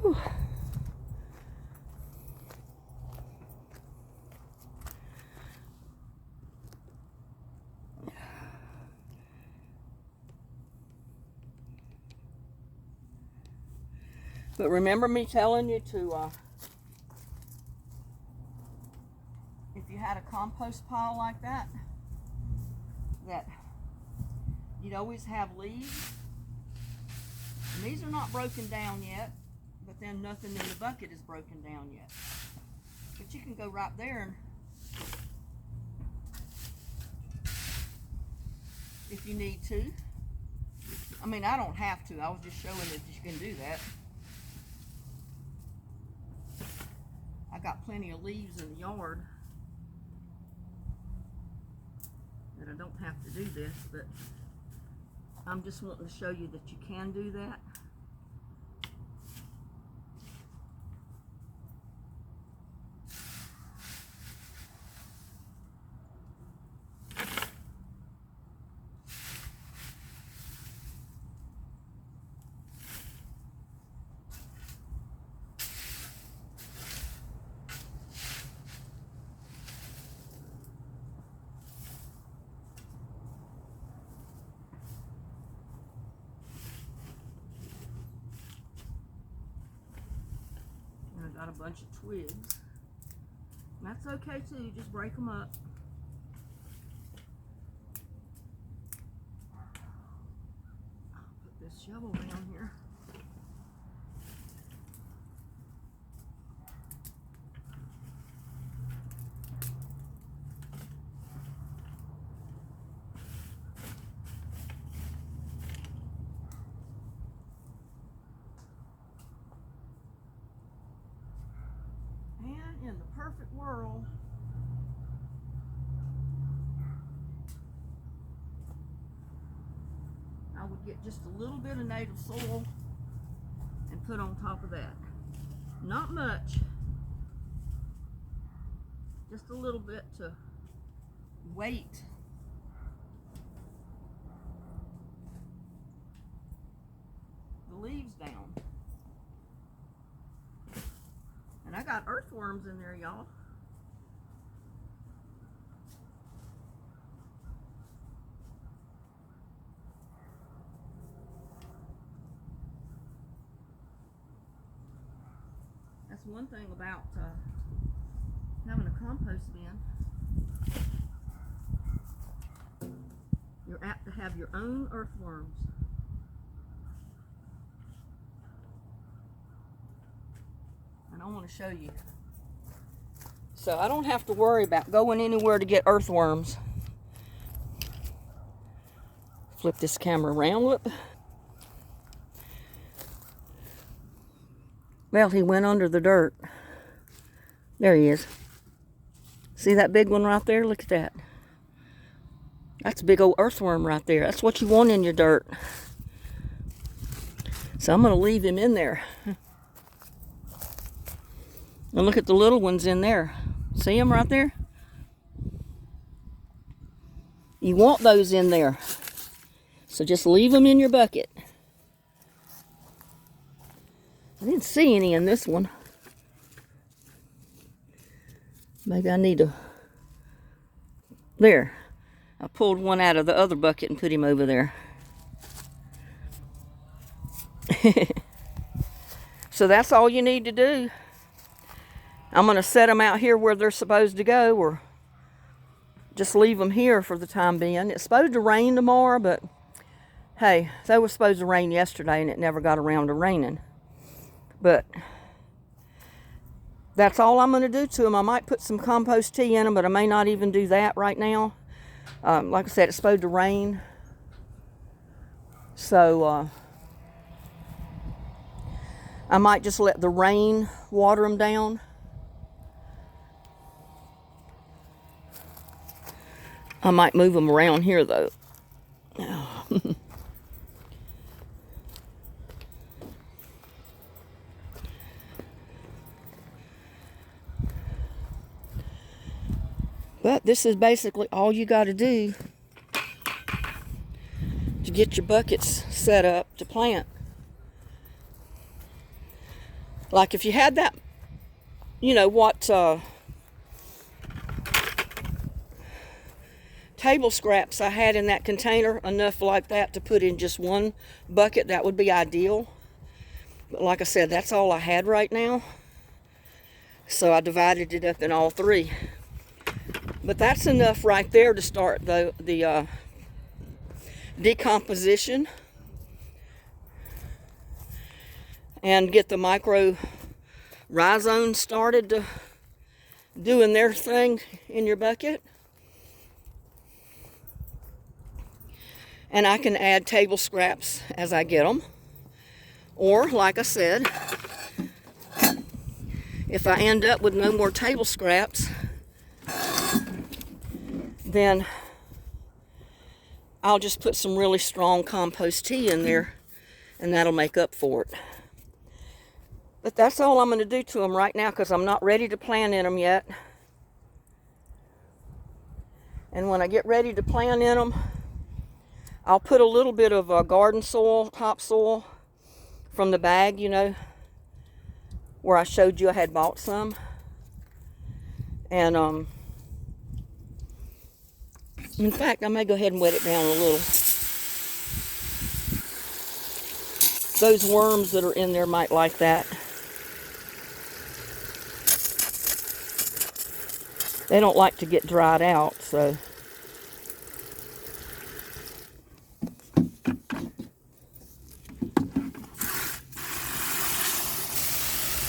Whew. But remember me telling you to, if you had a compost pile like that you'd always have leaves. And these are not broken down yet, but then nothing in the bucket is broken down yet. But you can go right there and, if you need to. I mean, I don't have to. I was just showing that you can do that. I got plenty of leaves in the yard that I don't have to do this, but I'm just wanting to show you that you can do that. Got a bunch of twigs. And that's okay too, just break them up. I'll put this shovel down here. In the perfect world, I would get just a little bit of native soil and put on top of that. Not much, just a little bit to weight the leaves down. And I got earthworms in there, y'all. one thing about having a compost bin. You're apt to have your own earthworms. And I want to show you. So I don't have to worry about going anywhere to get earthworms. Flip this camera around, look. Well, he went under the dirt. There he is. See that big one right there? Look at that. That's a big old earthworm right there. That's what you want in your dirt. So I'm going to leave him in there. And look at the little ones in there. See them right there? You want those in there. So just leave them in your bucket. I didn't see any in this one. Maybe I need to... There. I pulled one out of the other bucket and put him over there. So that's all you need to do. I'm going to set them out here where they're supposed to go, or just leave them here for the time being. It's supposed to rain tomorrow, but hey, they were supposed to rain yesterday and it never got around to raining. But that's all I'm going to do to them. I might put some compost tea in them, but I may not even do that right now. Like I said, it's supposed to rain. So I might just let the rain water them down. I might move them around here though. But this is basically all you got to do to get your buckets set up to plant. Like if you had that, you know what, table scraps I had in that container, enough like that to put in just one bucket, that would be ideal. But like I said, that's all I had right now. So I divided it up in all three. But that's enough right there to start the decomposition and get the micro rhizomes started to doing their thing in your bucket. And I can add table scraps as I get them. Or, like I said, if I end up with no more table scraps, then I'll just put some really strong compost tea in there, and that'll make up for it. But that's all I'm going to do to them right now, because I'm not ready to plant in them yet. And when I get ready to plant in them, I'll put a little bit of garden soil, topsoil, from the bag, you know, where I showed you I had bought some. And, in fact, I may go ahead and wet it down a little. Those worms that are in there might like that. They don't like to get dried out, so...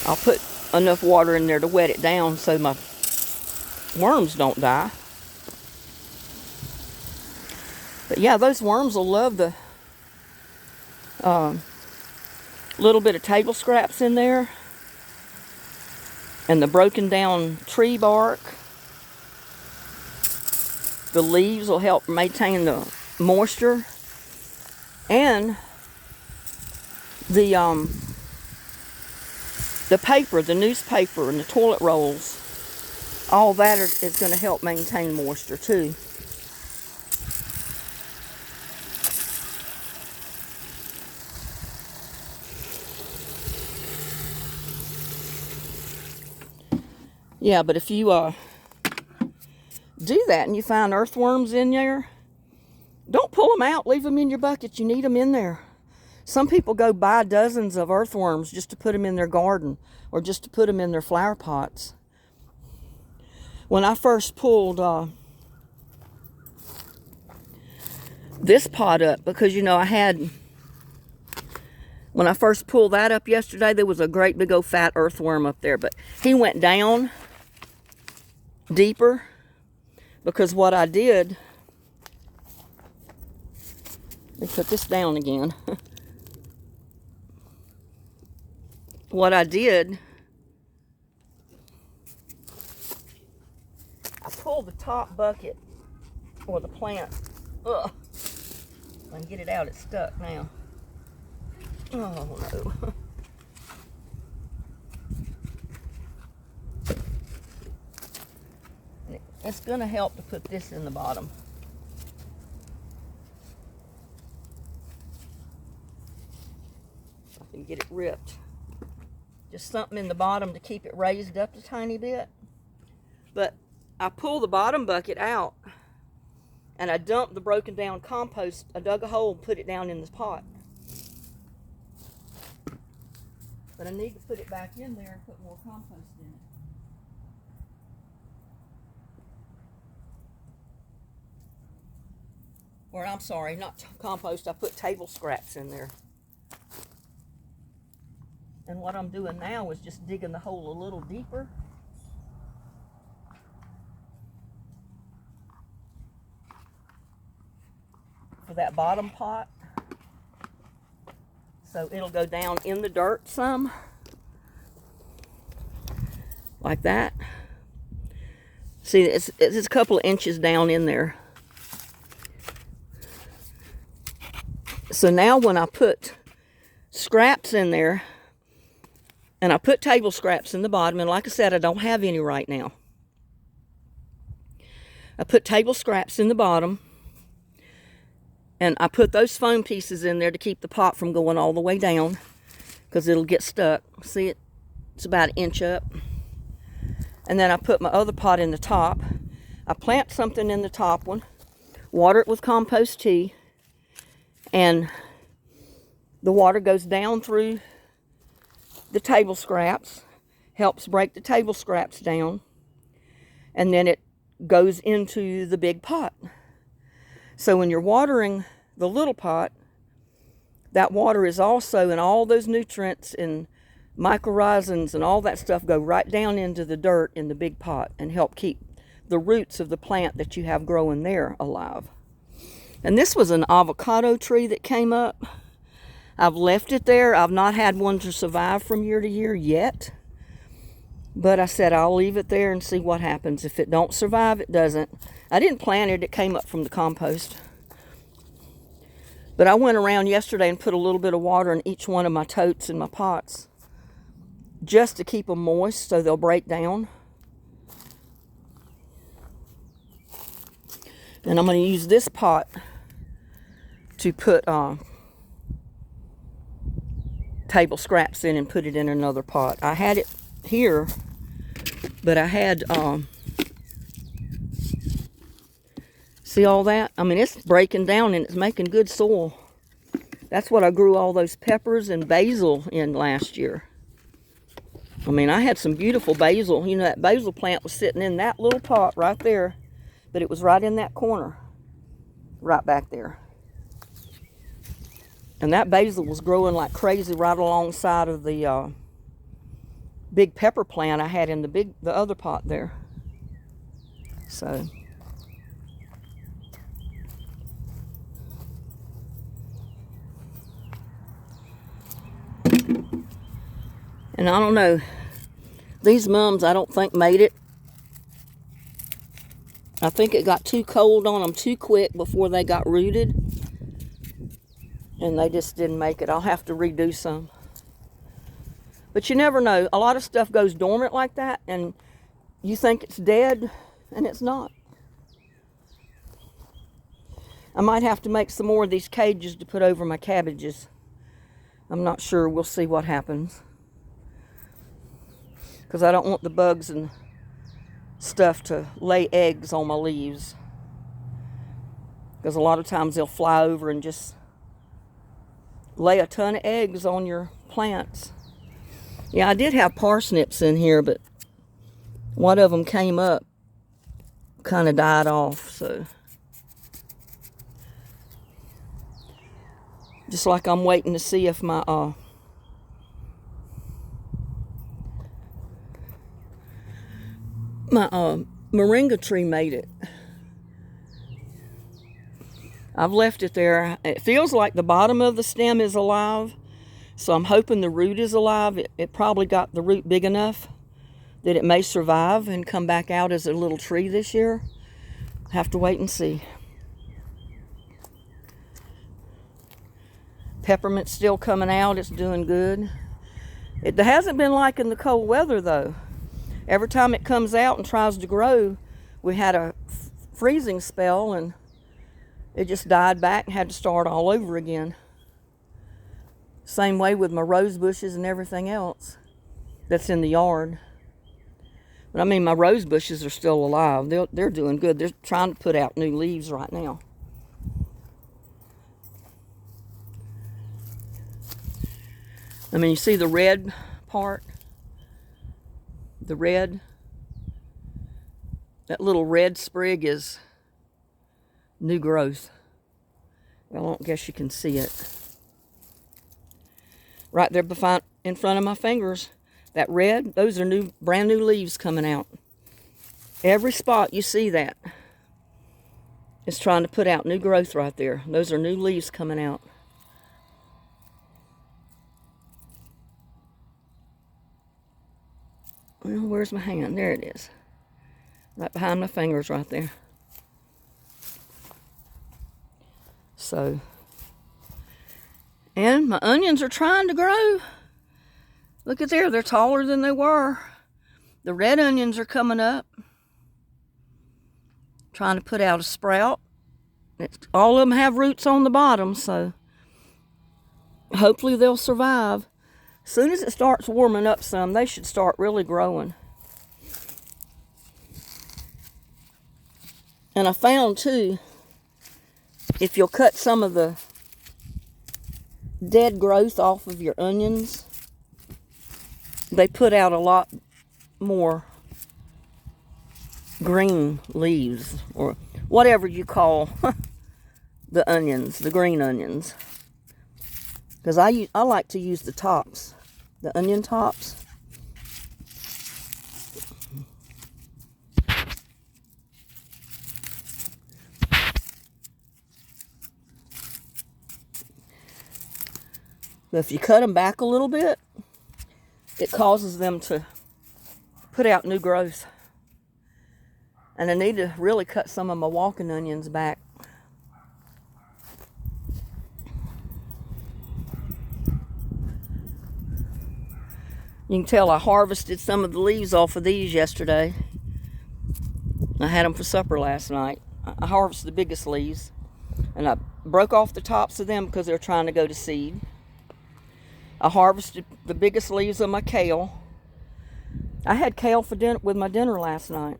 I'll put enough water in there to wet it down so my worms don't die. But yeah, those worms will love the little bit of table scraps in there and the broken down tree bark. The leaves will help maintain the moisture, and the paper, the newspaper and the toilet rolls, all that is going to help maintain moisture too. Yeah, but if you do that and you find earthworms in there, don't pull them out. Leave them in your bucket. You need them in there. Some people go buy dozens of earthworms just to put them in their garden or just to put them in their flower pots. When I first pulled this pot up, because you know when I first pulled that up yesterday, there was a great big old fat earthworm up there, but he went down deeper because what I did, let me put this down again. What I did, I pulled the top bucket or the plant. Ugh. I can get it out, it's stuck now. Oh no. It's gonna help to put this in the bottom. I can get it ripped. Just something in the bottom to keep it raised up a tiny bit. But I pulled the bottom bucket out and I dumped the broken down compost. I dug a hole and put it down in this pot. But I need to put it back in there and put more compost in it. Or I'm sorry, not compost, I put table scraps in there. And what I'm doing now is just digging the hole a little deeper. For that bottom pot. So it'll go down in the dirt some. Like that. See, it's a couple of inches down in there. So now when I put scraps in there, and I put table scraps in the bottom, and like I said, I don't have any right now. I put table scraps in the bottom, and I put those foam pieces in there to keep the pot from going all the way down, because it'll get stuck. See it? It's about an inch up. And then I put my other pot in the top. I plant something in the top one, water it with compost tea, and the water goes down through the table scraps, helps break the table scraps down, and then it goes into the big pot. So when you're watering the little pot, that water is also, and all those nutrients and mycorrhizans and all that stuff go right down into the dirt in the big pot and help keep the roots of the plant that you have growing there alive. And this was an avocado tree that came up. I've left it there. I've not had one to survive from year to year yet. But I said I'll leave it there and see what happens. If it don't survive, it doesn't. I didn't plant it. It came up from the compost. But I went around yesterday and put a little bit of water in each one of my totes and my pots, just to keep them moist so they'll break down. And I'm going to use this pot to put table scraps in and put it in another pot. I had it here, but I had, see all that? I mean, it's breaking down and it's making good soil. That's what I grew all those peppers and basil in last year. I mean, I had some beautiful basil. You know, that basil plant was sitting in that little pot right there, but it was right in that corner, right back there. And that basil was growing like crazy right alongside of the big pepper plant I had in the other pot there. So, and I don't know, these mums I don't think made it. I think it got too cold on them too quick before they got rooted. And they just didn't make it. I'll have to redo some. But you never know. A lot of stuff goes dormant like that, and you think it's dead, and it's not. I might have to make some more of these cages to put over my cabbages. I'm not sure. We'll see what happens. Because I don't want the bugs and stuff to lay eggs on my leaves. Because a lot of times they'll fly over and just lay a ton of eggs on your plants. Yeah, I did have parsnips in here, but one of them came up, kind of died off, so. Just like I'm waiting to see if my moringa tree made it. I've left it there. It feels like the bottom of the stem is alive, so I'm hoping the root is alive. It probably got the root big enough that it may survive and come back out as a little tree this year. Have to wait and see. Peppermint's still coming out. It's doing good. It hasn't been liking the cold weather, though. Every time it comes out and tries to grow, we had a freezing spell, and it just died back and had to start all over again. Same way with my rose bushes and everything else that's in the yard. But I mean, my rose bushes are still alive. They're doing good. They're trying to put out new leaves right now. I mean, you see the red part? The red. That little red sprig is new growth. I don't guess you can see it. Right there in front of my fingers. That red, those are brand new leaves coming out. Every spot you see that is trying to put out new growth right there. Those are new leaves coming out. Well, where's my hand? There it is. Right behind my fingers right there. So, and my onions are trying to grow. Look at there, they're taller than they were. The red onions are coming up. Trying to put out a sprout. All of them have roots on the bottom, so hopefully they'll survive. As soon as it starts warming up some, they should start really growing. And I found too, if you'll cut some of the dead growth off of your onions, they put out a lot more green leaves, or whatever you call the onions, the green onions. Because I like to use the tops, the onion tops. But if you cut them back a little bit, it causes them to put out new growth. And I need to really cut some of my walking onions back. You can tell I harvested some of the leaves off of these yesterday. I had them for supper last night. I harvested the biggest leaves, and I broke off the tops of them because they're trying to go to seed. I harvested the biggest leaves of my kale. I had kale for dinner with my dinner last night.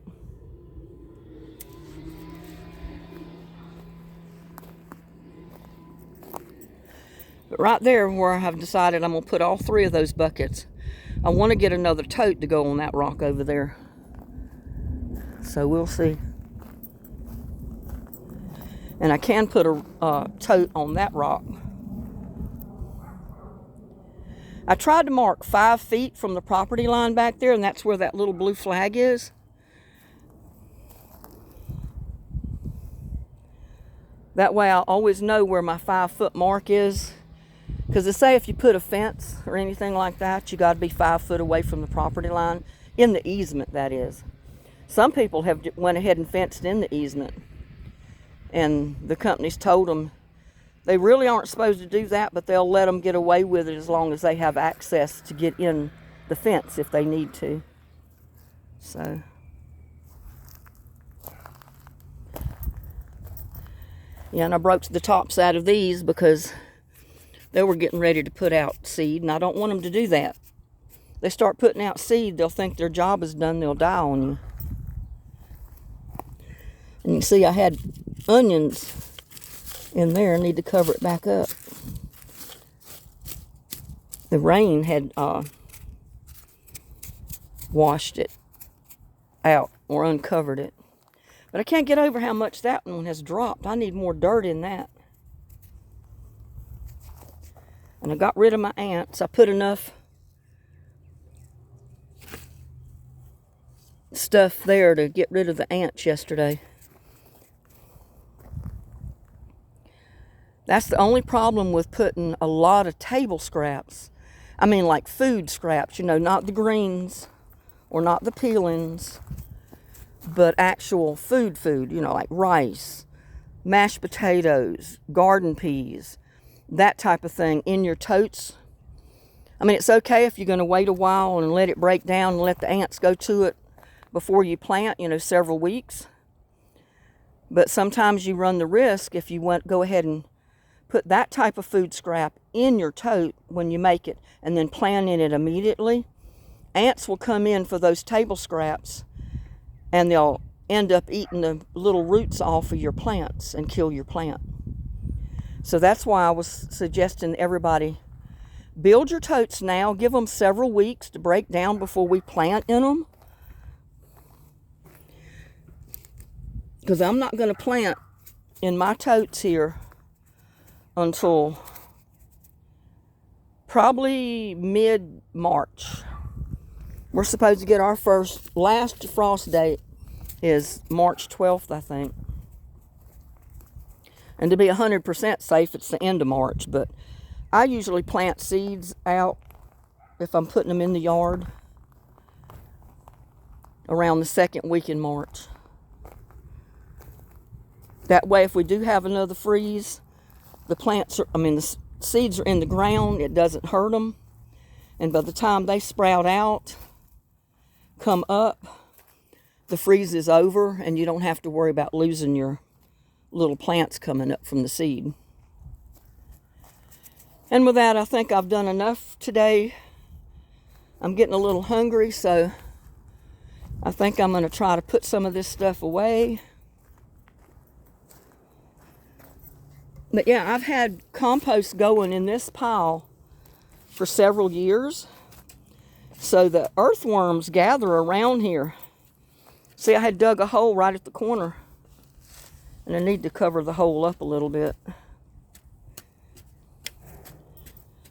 But right there where I've decided I'm going to put all three of those buckets, I want to get another tote to go on that rock over there. So we'll see. And I can put a tote on that rock. I tried to mark 5 feet from the property line back there, and that's where that little blue flag is. That way I always know where my 5-foot mark is. Because they say if you put a fence or anything like that, you got to be 5 foot away from the property line. In the easement, that is. Some people have went ahead and fenced in the easement. And the company's told them they really aren't supposed to do that, but they'll let them get away with it as long as they have access to get in the fence if they need to. So. Yeah, and I broke the tops out of these because they were getting ready to put out seed, and I don't want them to do that. They start putting out seed, they'll think their job is done, they'll die on you. And you can see I had onions in there. I need to cover it back up. The rain had washed it out or uncovered it. But I can't get over how much that one has dropped. I need more dirt in that. And I got rid of my ants. I put enough stuff there to get rid of the ants yesterday. That's the only problem with putting a lot of table scraps. I mean, like food scraps, you know, not the greens or not the peelings, but actual food, you know, like rice, mashed potatoes, garden peas, that type of thing in your totes. I mean, it's okay if you're going to wait a while and let it break down and let the ants go to it before you plant, you know, several weeks. But sometimes you run the risk if you want go ahead and put that type of food scrap in your tote when you make it and then plant in it immediately. Ants will come in for those table scraps and they'll end up eating the little roots off of your plants and kill your plant. So that's why I was suggesting everybody build your totes now. Give them several weeks to break down before we plant in them. Because I'm not going to plant in my totes here until probably mid-March. We're supposed to get our last frost date is March 12th, I think. And to be 100% safe, it's the end of March. But I usually plant seeds out if I'm putting them in the yard around the second week in March. That way, if we do have another freeze, the seeds are in the ground, it doesn't hurt them. And by the time they sprout out, come up, the freeze is over and you don't have to worry about losing your little plants coming up from the seed. And with that, I think I've done enough today. I'm getting a little hungry, so I think I'm going to try to put some of this stuff away. But yeah, I've had compost going in this pile for several years. So the earthworms gather around here. See, I had dug a hole right at the corner. And I need to cover the hole up a little bit.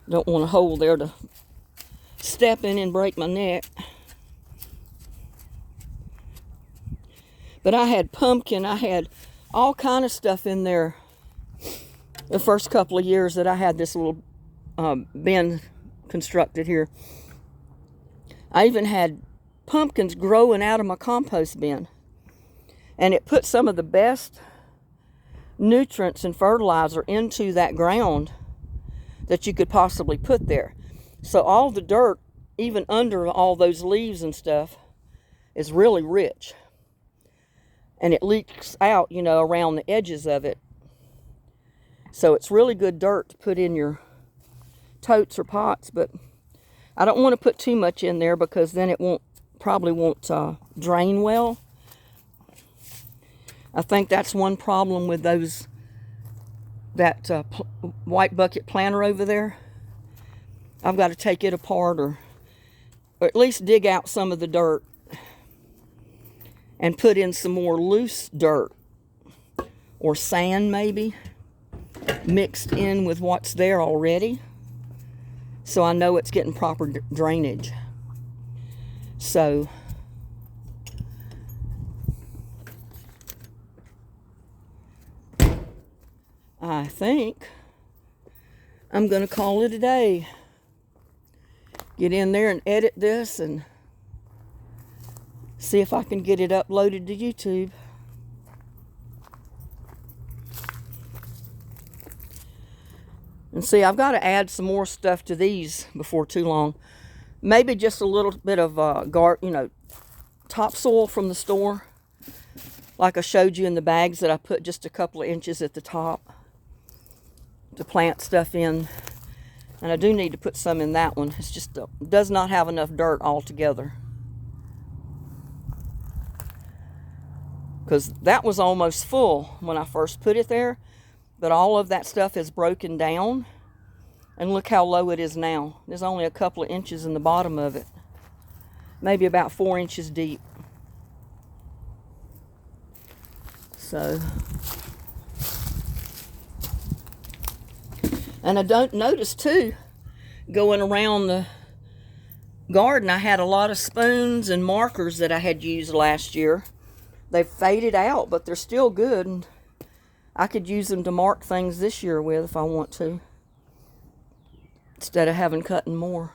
Don't want a hole there to step in and break my neck. But I had pumpkin, I had all kind of stuff in there the first couple of years that I had this little bin constructed here. I even had pumpkins growing out of my compost bin. And it put some of the best nutrients and fertilizer into that ground that you could possibly put there. So all the dirt, even under all those leaves and stuff, is really rich. And it leaks out, you know, around the edges of it. So it's really good dirt to put in your totes or pots, but I don't want to put too much in there because then it probably won't drain well. I think that's one problem with that white bucket planter over there. I've got to take it apart or at least dig out some of the dirt and put in some more loose dirt or sand maybe mixed in with what's there already, so I know it's getting proper drainage. So I think I'm going to call it a day. Get in there and edit this and see if I can get it uploaded to YouTube. And see, I've got to add some more stuff to these before too long. Maybe just a little bit of topsoil from the store, like I showed you in the bags that I put just a couple of inches at the top to plant stuff in. And I do need to put some in that one. It's just does not have enough dirt altogether. Because that was almost full when I first put it there. But all of that stuff is broken down. And look how low it is now. There's only a couple of inches in the bottom of it. Maybe about 4 inches deep. So, and I don't notice too, going around the garden, I had a lot of spoons and markers that I had used last year. They've faded out, but they're still good. And I could use them to mark things this year with if I want to, instead of having cutting more.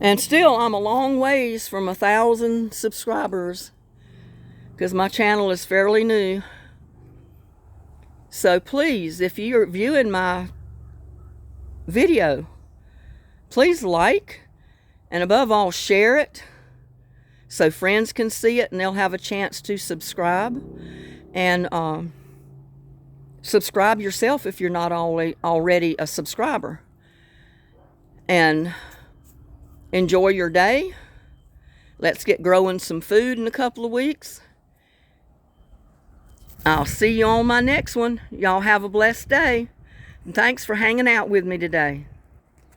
And still, I'm a long ways from 1,000 subscribers because my channel is fairly new. So please, if you're viewing my video, please like, and above all, share it so friends can see it and they'll have a chance to subscribe. And subscribe yourself if you're not already a subscriber. And enjoy your day. Let's get growing some food in a couple of weeks. I'll see you on my next one. Y'all have a blessed day. And thanks for hanging out with me today.